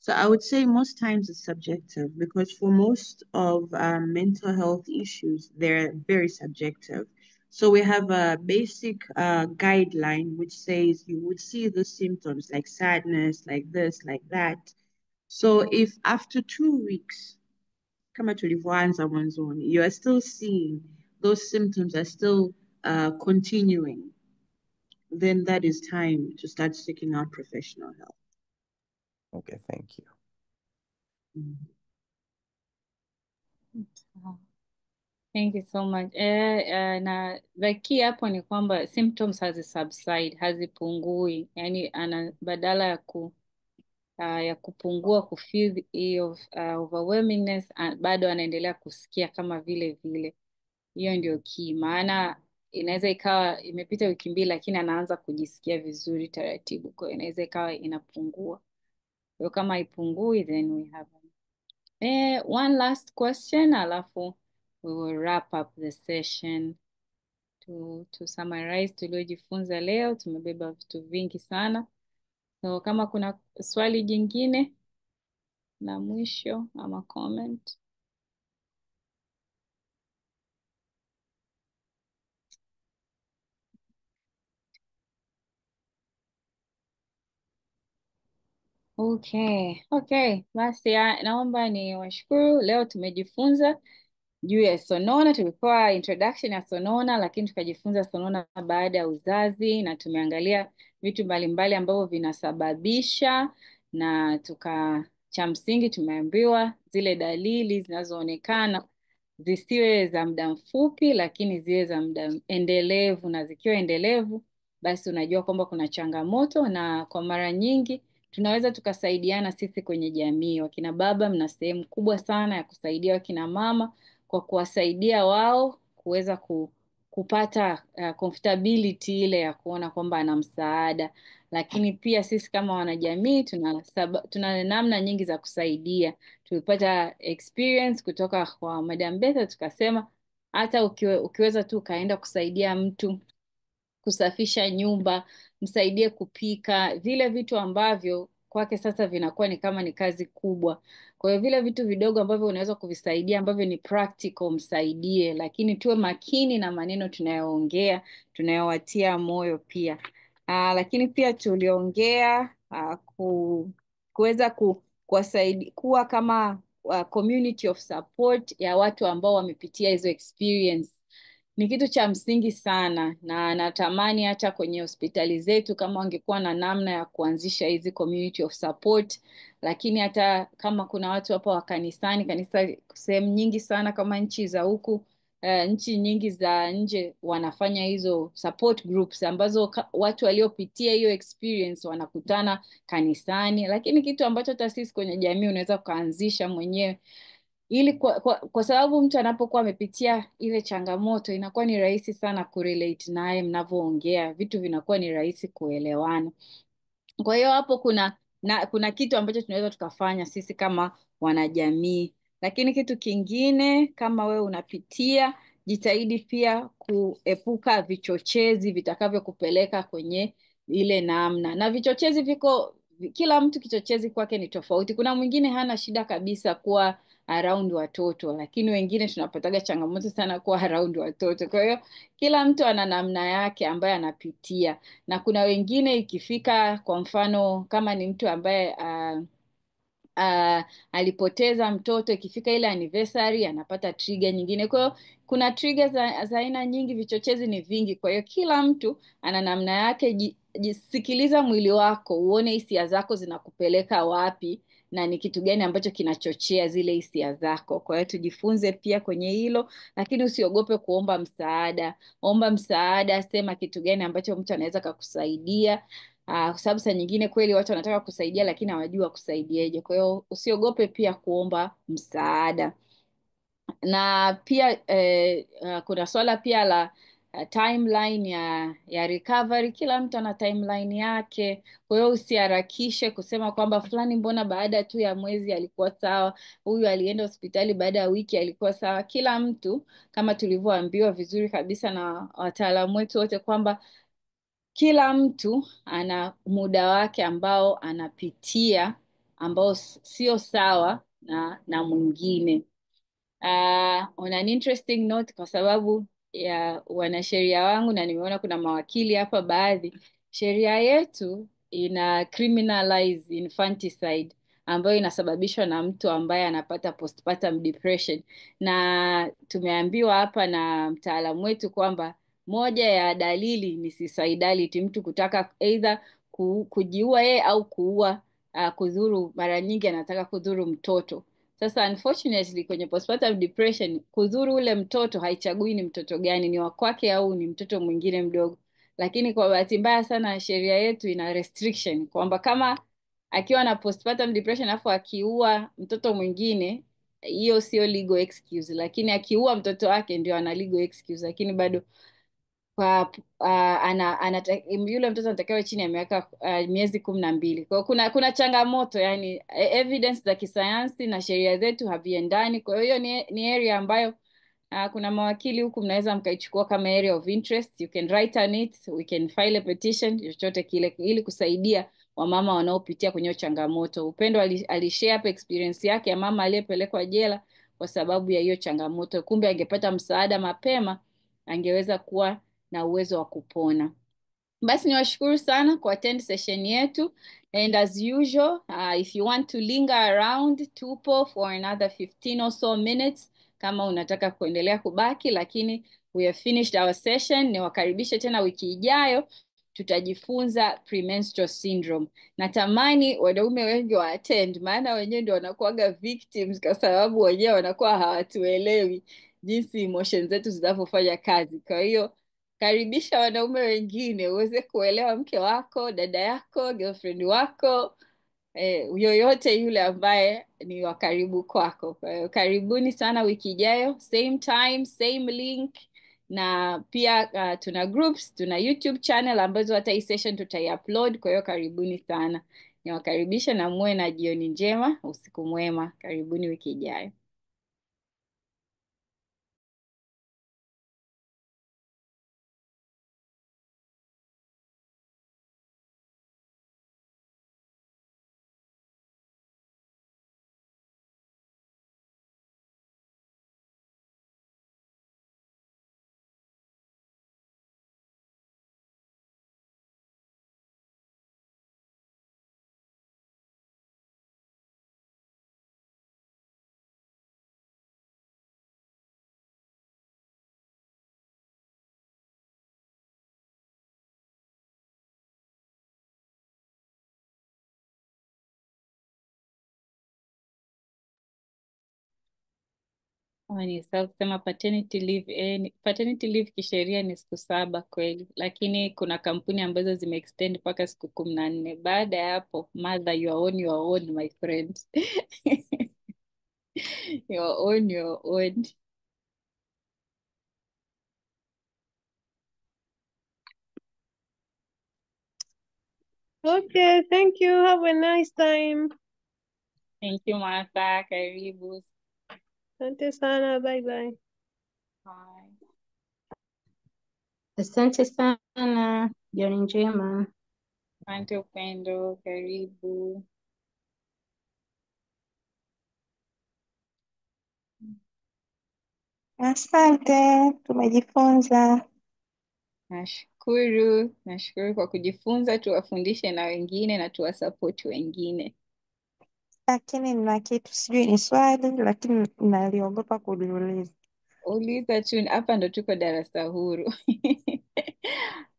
B: So I would say most times it's subjective, because for most of mental health issues, they're very subjective. So we have a basic guideline which says you would see the symptoms like sadness, like this, like that. So if after 2 weeks, kama tulivyoanza mwanzoni, you are still seeing those symptoms are still continuing, then that is time to start seeking out professional help.
E: Okay, thank you.
A: Thank you so much. Na the key hapo ni kwamba symptoms hazisubside, hazipungui. Yani badala ya kupungua kufeel hiyo overwhelmingness, bado anaendelea kusikia kama vile vile. Hiyo ndio key, maana inaweza ikawa imepita wiki 2 lakini anaanza kujisikia vizuri taratibu, kwa hiyo inaweza ikawa inapungua. Kwa hiyo kama haipungui, then we have One last question, alafu we will wrap up the session. To summarize tuliojifunza leo, tumebeba vitu vingi sana. So kama kuna swali jingine la mwisho ama comment. Okay. Basi naomba ni washukuru. Leo tumejifunza juu ya sonona. Tulikuwa introduction ya sonona, lakini tukajifunza sonona baada ya uzazi, na tumeangalia vitu mbalimbali ambavyo vinasababisha, na cha msingi tumeambiwa zile dalili zinazoonekana zisiwe za muda mfupi, lakini ziwe za muda endelevu, na zikiwa endelevu basi unajua kwamba kuna changamoto. Na kwa mara nyingi tunaweza tukasaidiana sisi kwenye jamii. Wakina baba mna sehemu kubwa sana ya kusaidia wakina mama kwa kuwasaidia wao kuweza kupata comfortability ile ya kuona kwamba ana msaada. Lakini pia sisi kama wanajamii tuna namna nyingi za kusaidia. Tulipata experience kutoka kwa Madam Betha, tukasema hata ukiweza tu ukaenda kusaidia mtu kusafisha nyumba, msaidie kupika, vile vitu ambavyo kwake sasa vinakuwa ni kama ni kazi kubwa. Kwa hiyo vile vitu vidogo ambavyo unaweza kuvisaidia ambavyo ni practical, msaidie, lakini tuwe makini na maneno tunayoongea, tunayowatia moyo pia. Lakini pia tuliongea kuweza kuwa kama community of support ya watu ambao wamepitia hizo experience. Ni kitu cha msingi sana, na natamani hata kwenye hospitali zetu kama wangekuwa na namna ya kuanzisha hizi community of support. Lakini hata kama kuna watu hapa wa kanisani, kanisa sehemu nyingi sana kama nchi za huku, nchi nyingi za nje wanafanya hizo support groups ambazo watu waliopitia hiyo experience wanakutana kanisani. Lakini kitu ambacho hata sisi kwenye jamii unaweza kuanzisha mwenyewe, ili kwa sababu mtu anapokuwa amepitia ile changamoto inakuwa ni rahisi sana kurelate naye, mnavyoongea vitu vinakuwa ni rahisi kuelewana. Kwa hiyo hapo kuna kitu ambacho tunaweza tukafanya sisi kama wanajamii. Lakini kitu kingine, kama wewe unapitia, jitahidi pia kuepuka vichochezi vitakavyokupeleka kwenye ile namna. Na vichochezi kila mtu kichochezi kwake ni tofauti. Kuna mwingine hana shida kabisa kuwa around watoto, lakini wengine tunapataga changamoto sana kuwa around watoto. Kwa hiyo kila mtu ana namna yake ambaye anapitia, na kuna wengine ikifika, kwa mfano kama ni mtu ambaye alipoteza mtoto, ikifika ile anniversary anapata trigger nyingine. Kwa hiyo kuna trigger za aina nyingi, vichochezi ni vingi. Kwa hiyo kila mtu ana namna yake. Jisikiliza mwili wako, uone hisia zako zinakupeleka wapi na ni kitu gani ambacho kinachochea zile hisia zako. Kwa hiyo tujifunze pia kwenye hilo, lakini usiogope kuomba msaada. Omba msaada, sema kitu gani ambacho mtu anaweza kukusaidia. Kwa sababu saa nyingine kweli watu wanataka kusaidia lakini hawajui wakusaidieje. Kwa hiyo usiogope pia kuomba msaada. Na pia kuna swala pia la timeline ya recovery. Kila mtu ana timeline yake. Kwa hiyo usiharakishe kusema kwamba fulani mbona baada tu ya mwezi alikuwa sawa, huyu alienda hospitali baada ya wiki alikuwa sawa. Kila mtu, kama tulivyoambiwa vizuri kabisa na wataalamu wetu wote, kwamba kila mtu ana muda wake ambao anapitia ambao sio sawa na mwingine. On an interesting note, kwa sababu ya wanasheria wangu na nimeona kuna mawakili hapa, baadhi, sheria yetu ina criminalize infanticide ambayo inasababishwa na mtu ambaye anapata postpartum depression, na tumeambiwa hapa na mtaalamu wetu kwamba moja ya dalili ni suicidality, mtu kutaka either kujiua yeye au kudhuru. Mara nyingi anataka kudhuru mtoto. Sasa unfortunately kwenye postpartum depression, kudhuru ule mtoto haichagui ni mtoto gani, ni wa kwake au ni mtoto mwingine mdogo. Lakini kwa bahati mbaya sana sheria yetu ina restriction kwamba kama akiwa na postpartum depression afu akiua mtoto mwingine, hiyo sio legal excuse, lakini akiua mtoto wake ndio ana legal excuse. Lakini bado kwa yule mtoto anatakiwa chini ya miaka miezi 12. Kwa hiyo kuna changamoto, yani evidence za kisayansi na sheria zetu haviendani. Kwa hiyo ni area ambayo kuna mawakili huku mnaweza mkaichukua kama area of interest. You can write on it, we can file a petition, chochote kile, ili kusaidia wamama wanaopitia kwenye changamoto. Upendo alishare hapa experience yake ya mama aliyepelekwa jela kwa sababu ya hiyo changamoto. Kumbe angepata msaada mapema, angeweza kuwa na uwezo wa kupona. Basi niwashukuru sana kwa attend session yetu, and as usual if you want to linger around, tupo for another 15 or so minutes kama unataka kuendelea kubaki, lakini we have finished our session. Niwakaribishe tena wiki ijayo, tutajifunza premenstrual syndrome. Natamani wanaume wengi wa attend, maana wenyewe ndio wanakuwaga victims, kwa sababu wenyewe wanakuwa hawatuelewi jinsi emotions zetu zinavyofanya kazi. Kwa hiyo karibisha wanaume wengine uweze kuelewa mke wako, dada yako, girlfriend wako, yoyote yule ambaye ni wa karibu kwako. Kwa hiyo karibuni sana wiki ijayo, same time, same link. Na pia tuna groups, tuna YouTube channel ambazo hata hii session tutaiupload. Kwa hiyo karibuni sana, niwakaribisha na muwe na jioni njema, usiku mwema. Karibuni wiki ijayo. Nisahau kusema paternity leave. Paternity leave kisheria ni siku 7 kweli, lakini kuna kampuni ambazo zimeextend mpaka siku 14. Baada ya hapo, mother you are on your own my friend. You are on your own.
F: Okay, thank you. Have a nice time.
A: Thank you Martha, karibu.
F: Asante sana. Bye bye.
A: Bye.
C: Asante sana, jioni njema.
A: Asante Upendo, karibu.
G: Asante, tumejifunza.
A: Nashukuru kwa kujifunza. Tuwafundishe na wengine na tuwasapoti wengine.
G: Lakini nina kitu sijui ni swali, lakini naliogopa kuliuliza.
A: Uliza tu, hapa ndo tuko darasa huru.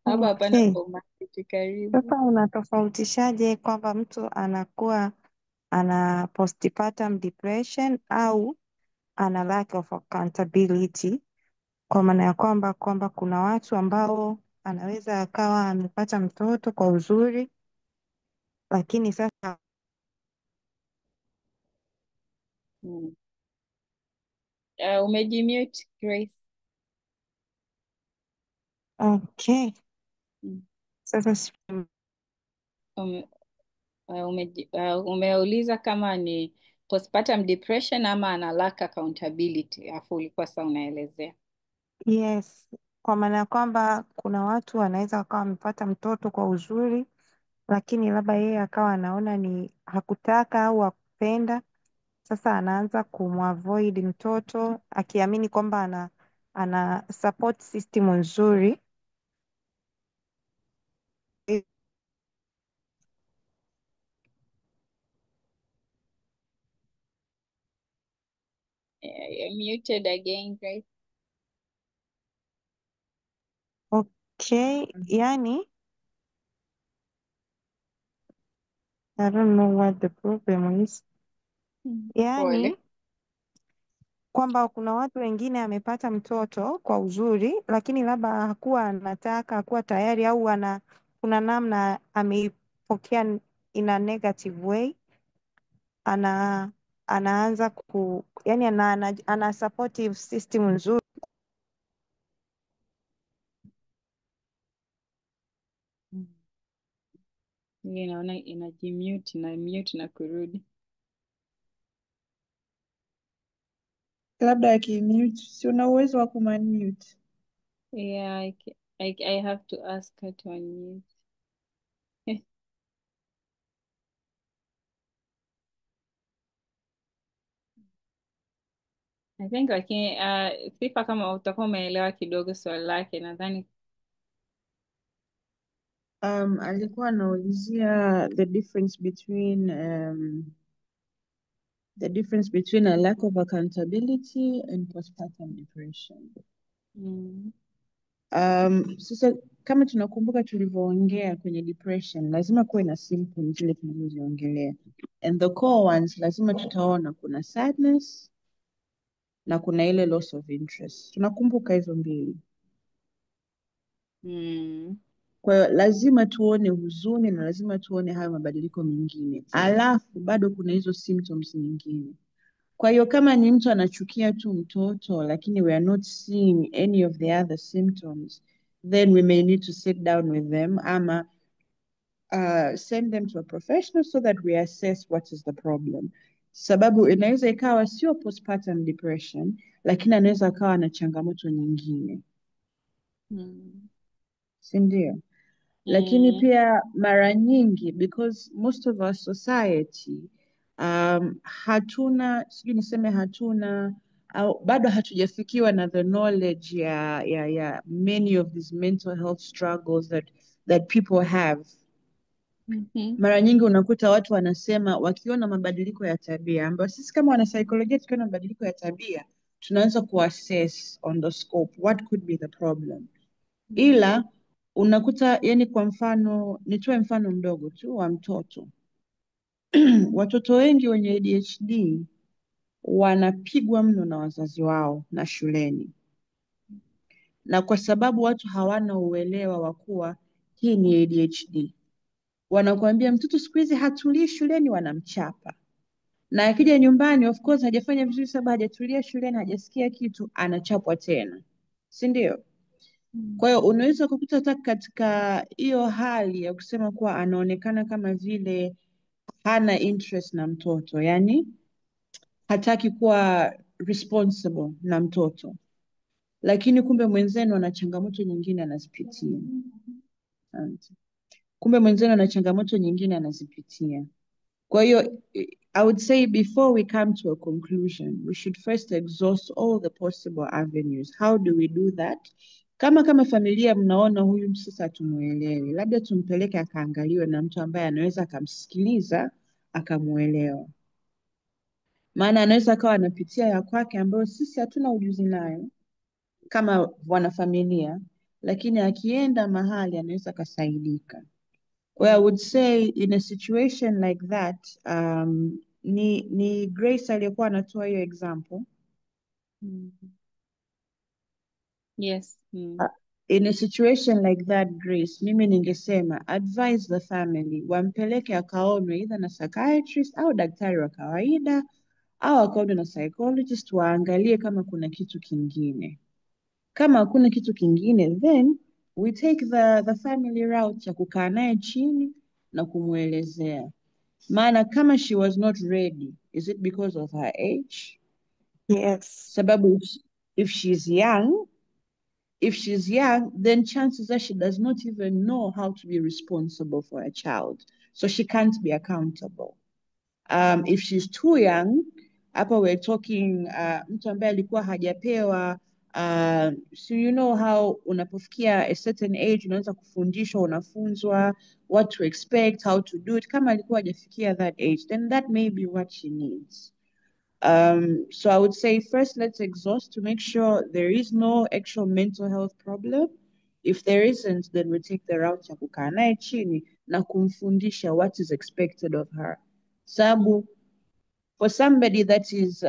A: Hapa hapana
G: Okay.
A: formality. Karibu.
G: Sasa unatofautishaje kwamba mtu anakuwa ana postpartum depression au ana lack of accountability, kwa maana ya kwamba kuna watu ambao anaweza akawa amepata mtoto kwa uzuri, lakini sasa
A: Umejimute Grace.
G: okay. Sasa
A: Umeuliza kama ni postpartum depression ama ana lack accountability, afu ulikuwa sasa unaelezea.
G: yes, kwa maana ya kwamba kuna watu wanaweza wakawa wamepata mtoto kwa uzuri, lakini labda yeye akawa anaona ni hakutaka au hakupenda. Sasa anaanza kumavoid mtoto akiamini kwamba ana support system nzuri.
A: You're muted again, Grace.
G: Okay, yani I don't know what the problem is. Yani
A: Pole.
G: kwamba kuna watu wengine amepata mtoto kwa uzuri, lakini labda hakuwa anataka, hakuwa tayari, au kuna namna ameipokea in a negative way, anaanza yani ana supportive system nzuri
A: Hii naona inajimute na mute na kurudi.
B: Labda akimute, si una uwezo wa kumunmute.
A: Yeah, I have to ask her to unmute. I think lakini Sifa, kama utakuwa umeelewa kidogo swali lake, nadhani.
B: Alikuwa anaulizia the difference between a lack of accountability and postpartum depression. Sasa kama tunakumbuka tulivyoongea kwenye depression, lazima kuwe na symptoms zile tulizoziongelea, and the core ones lazima tutaona kuna sadness na kuna ile loss of interest. Tunakumbuka hizo mbili. Kwa hiyo lazima tuone huzuni na lazima tuone hayo mabadiliko mengine, alafu bado kuna hizo symptoms nyingine. Kwa hiyo kama ni mtu anachukia tu mtoto lakini we are not seeing any of the other symptoms, then we may need to sit down with them ama send them to a professional so that we assess what is the problem. Sababu inaweza ikawa sio postpartum depression, lakini anaweza akawa na changamoto nyingine, si ndio? Lakini pia mara nyingi, because most of our society sijui niseme hatuna au bado hatujafikiwa na the knowledge ya many of these mental health struggles that people have. Mara nyingi unakuta watu wanasema wakiona mabadiliko ya tabia, ambayo sisi kama wanasaikolojia tukiona mabadiliko ya tabia tunaanza kuassess on the scope what could be the problem. Ila unakuta, yani kwa mfano, nitoe mfano mdogo tu wa mtoto. Watoto wengi wenye ADHD wanapigwa mno na wazazi wao na shuleni, na kwa sababu watu hawana uelewa wa kuwa hii ni ADHD, wanakuambia mtoto siku hizi hatulii shuleni, wanamchapa, na akija nyumbani of course hajafanya vizuri sababu hajatulia shuleni, hajasikia kitu, anachapwa tena, si ndio? Kwa hiyo unaweza kukuta hata katika hiyo hali ya kusema kuwa anaonekana kama vile hana interest na mtoto, yani hataki kuwa responsible na mtoto, lakini kumbe mwenzenu ana changamoto nyingine anazipitia. Kumbe mwenzenu ana changamoto nyingine anazipitia. Kwa hiyo I would say before we come to a conclusion, we should first exhaust all the possible avenues. How do we do that? Kama familia mnaona huyu sasa hatumuelewi, labda tumpeleke akaangaliwe na mtu ambaye anaweza akamsikiliza akamuelewa. Maana anaweza akawa anapitia ya kwake ambayo sisi hatuna ujuzi nayo kama wanafamilia, lakini akienda mahali anaweza akasaidika. Well, I would say in a situation like that, ni Grace aliyekuwa anatoa hiyo example.
A: Yes.
B: In a situation like that, Grace, mimi ningesema advise the family wampeleke akaonwe either na psychiatrist au daktari wa kawaida au akaonwe na psychologist, waangalie kama kuna kitu kingine. Kama hakuna kitu kingine, then we take the family route ya kukaa naye chini na kumuelezea. Maana kama she was not ready, is it because of her age?
G: Yes.
B: Sababu if she's young, then chances are she does not even know how to be responsible for a child. So she can't be accountable. If she's too young, hapa we're talking mtu ambaye alikuwa hajapewa so you know how unapofikia a certain age unaweza kufundishwa, unafunzwa what to expect, how to do it. Kama alikuwa hajafikia that age, then that may be what she needs. So I would say first let's exhaust to make sure there is no actual mental health problem. If there isn't, then we take the route ya kukaa naye chini na kumfundisha what is expected of her. Sababu for somebody that is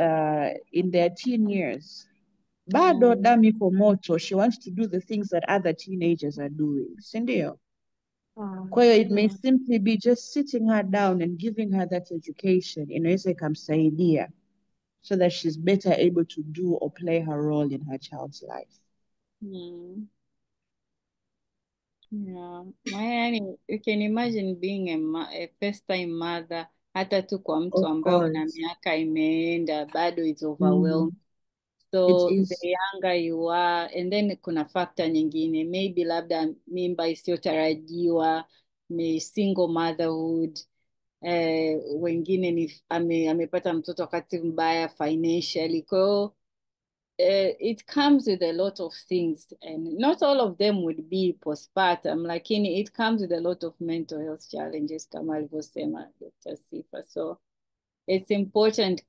B: in their teen years, bado damu iko moto, she wants to do the things that other teenagers are doing, si ndio? Kwa hiyo it may simply be just sitting her down and giving her that education inaweza ikamsaidia so that she's better able to do or play her role in her child's life.
A: Yeah. Yani, you can imagine being a first time mother, hata tu kwa mtu
B: Of
A: ambaye una
B: course.
A: miaka imeenda bado it's
B: Mm.
A: overwhelmed.
B: It
A: So the
B: is.
A: younger you are, and then kuna factor nyingine, maybe labda mimba isiyotarajiwa, single motherhood, wengine ni amepata mtoto wakati mbaya financially. Kwa hiyo it comes with a lot of things, and not all of them would be postpartum, lakini it comes with a lot of mental health challenges kama alivyosema Dr. Sifa. So it's important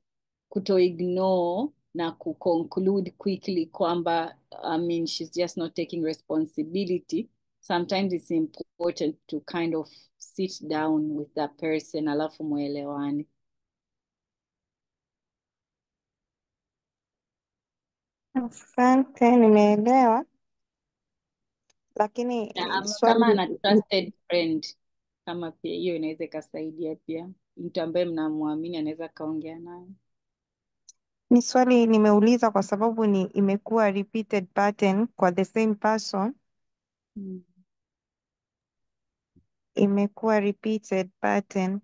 A: kuto ignore na kuconclude quickly kwamba, I mean, she's just not taking responsibility. Sometimes it's important to kind of sit down with that person alafu mwelewane.
G: Asante, nimeelewa, lakini
A: Na kama
G: swali
A: ana trusted friend, kama pia hiyo inaweza ikasaidia pia, mtu ambaye mnamwamini anaweza akaongea naye.
G: ni swali nimeuliza kwa sababu imekuwa repeated pattern kwa the same person,
A: Mm.
G: imekuwa repeated pattern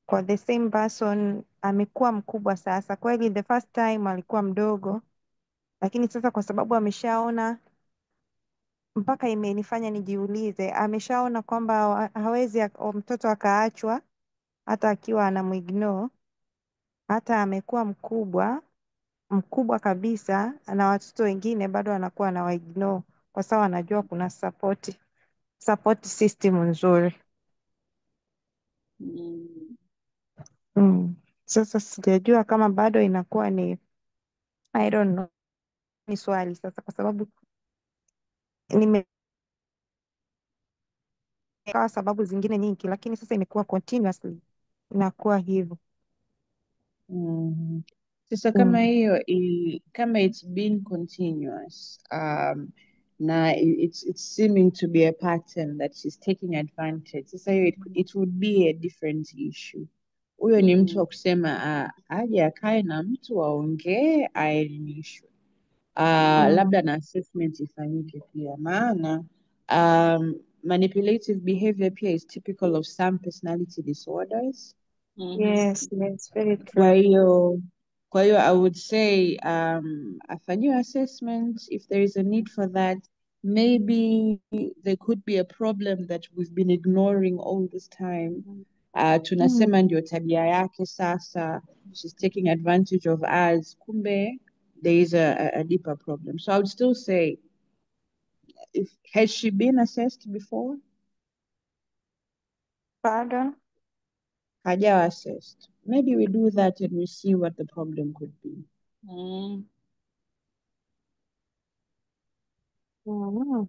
G: kwa the same person. Amekuwa mkubwa sasa, kweli the first time alikuwa mdogo, lakini sasa kwa sababu ameshaona, mpaka imenifanya nijiulize, ameshaona kwamba hawezi mtoto akaachwa hata akiwa anamuignore, hata amekuwa mkubwa kabisa, na watoto wengine bado anakuwa anawaignore kwa sababu anajua kuna support system nzuri.
A: Mm.
G: Sasa sijajua kama bado inakuwa ni, I don't know, ni swali sasa, kwa sababu nimekaa sababu zingine nyingi, lakini sasa imekuwa continuously inakuwa hivyo.
B: Mhm. Sasa kama
G: Mm.
B: hiyo kama it's been continuous, na it's seeming to be a pattern that she's taking advantage. Sasa hiyo it would be a different issue. Huyo ni mtu wa kusema aje akae na mtu waongee, aelimishwe. Labda na assessment ifanyike pia, maana manipulative behavior pia is typical of some personality disorders.
G: Yes, very
B: Kwa
G: true.
B: hiyo I would say afanyiwe assessment if there is a need for that. Maybe there could be a problem that we've been ignoring all this time. Tunasema ndio tabia yake sasa, she's taking advantage of us, kumbe there is a deeper problem. So I would still say, has she been assessed before?
G: Pardon?
B: Hajawa assessed. Maybe we do that and we see what the problem could be.
A: Mm.
G: Mm.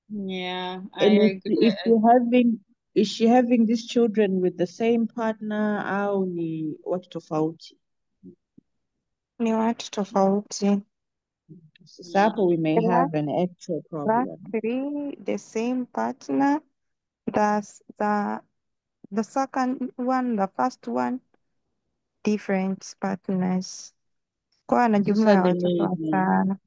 A: Yeah, I
B: And
A: agree.
B: is she having these children with the same partner au ni watu tofauti?
G: Ni watu tofauti.
B: Sasa hapo we may
G: Last,
B: have an actual
G: last
B: problem.
G: 3, the same partner. The second one, the first one, different partners. Kwa na jumla
B: Sasa
G: ya watoto watano.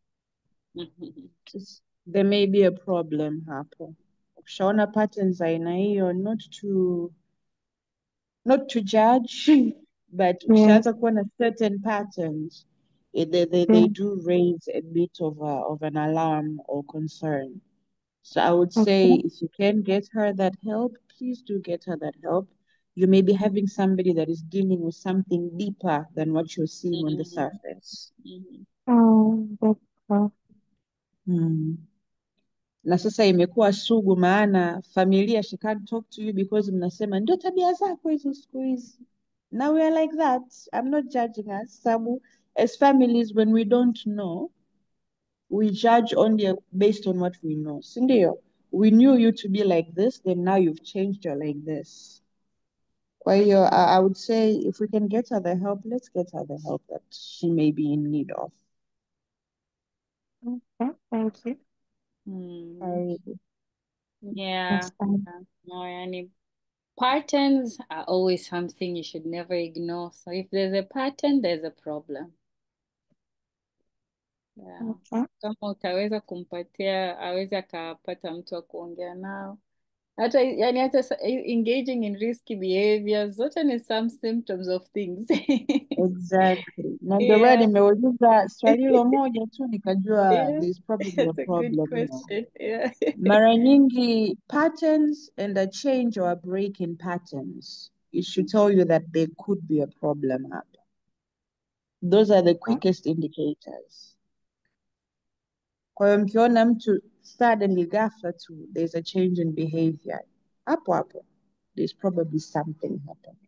B: there may be a problem hapo. Ukishaona patterns za aina hiyo, not to judge, but
G: Yes.
B: ukishaanza kuona certain patterns, they do raise a bit of an alarm or concern. So I would say
G: Okay.
B: if you can get her that help, please do get her that help. You may be having somebody that is dealing with something deeper than what you're seeing on the surface.
G: That's all.
B: Na sasa imekuwa sugu, maana familia she can't talk to you because mnasema ndio tabia zako hizo siku hizi. Now we are like that. I'm not judging us. Sabu, as families, when we don't know, we judge only based on what we know. Sindio? We knew you to be like this, then now you've changed, you're like this. Kwa hiyo, I would say if we can get her the help, let's get her the help that she may be in need of.
G: Okay, thank you.
B: Karibu.
A: Yeah.
G: Asante.
A: No, yani patterns are always something you should never ignore. So if there's a pattern, there's a problem. Yeah.
G: Okay.
A: Kama utaweza kumpatia aweze akapata mtu wa kuongea nao, hata yani engaging in risky behaviors zote ni some symptoms of things.
B: Exactly. Na ndio maana
A: Yeah.
B: nimeuliza swali hilo moja tu nikajua
A: Yeah.
B: there's probably a
A: That's a good
B: problem here.
A: question. Yeah.
B: Mara nyingi patterns and a change or a break in patterns, it should tell you that there could be a problem hapa. Those are the quickest indicators. Kwa hiyo mkiona mtu suddenly ghafla tu there's a change in behavior, hapo hapo there's probably something happening.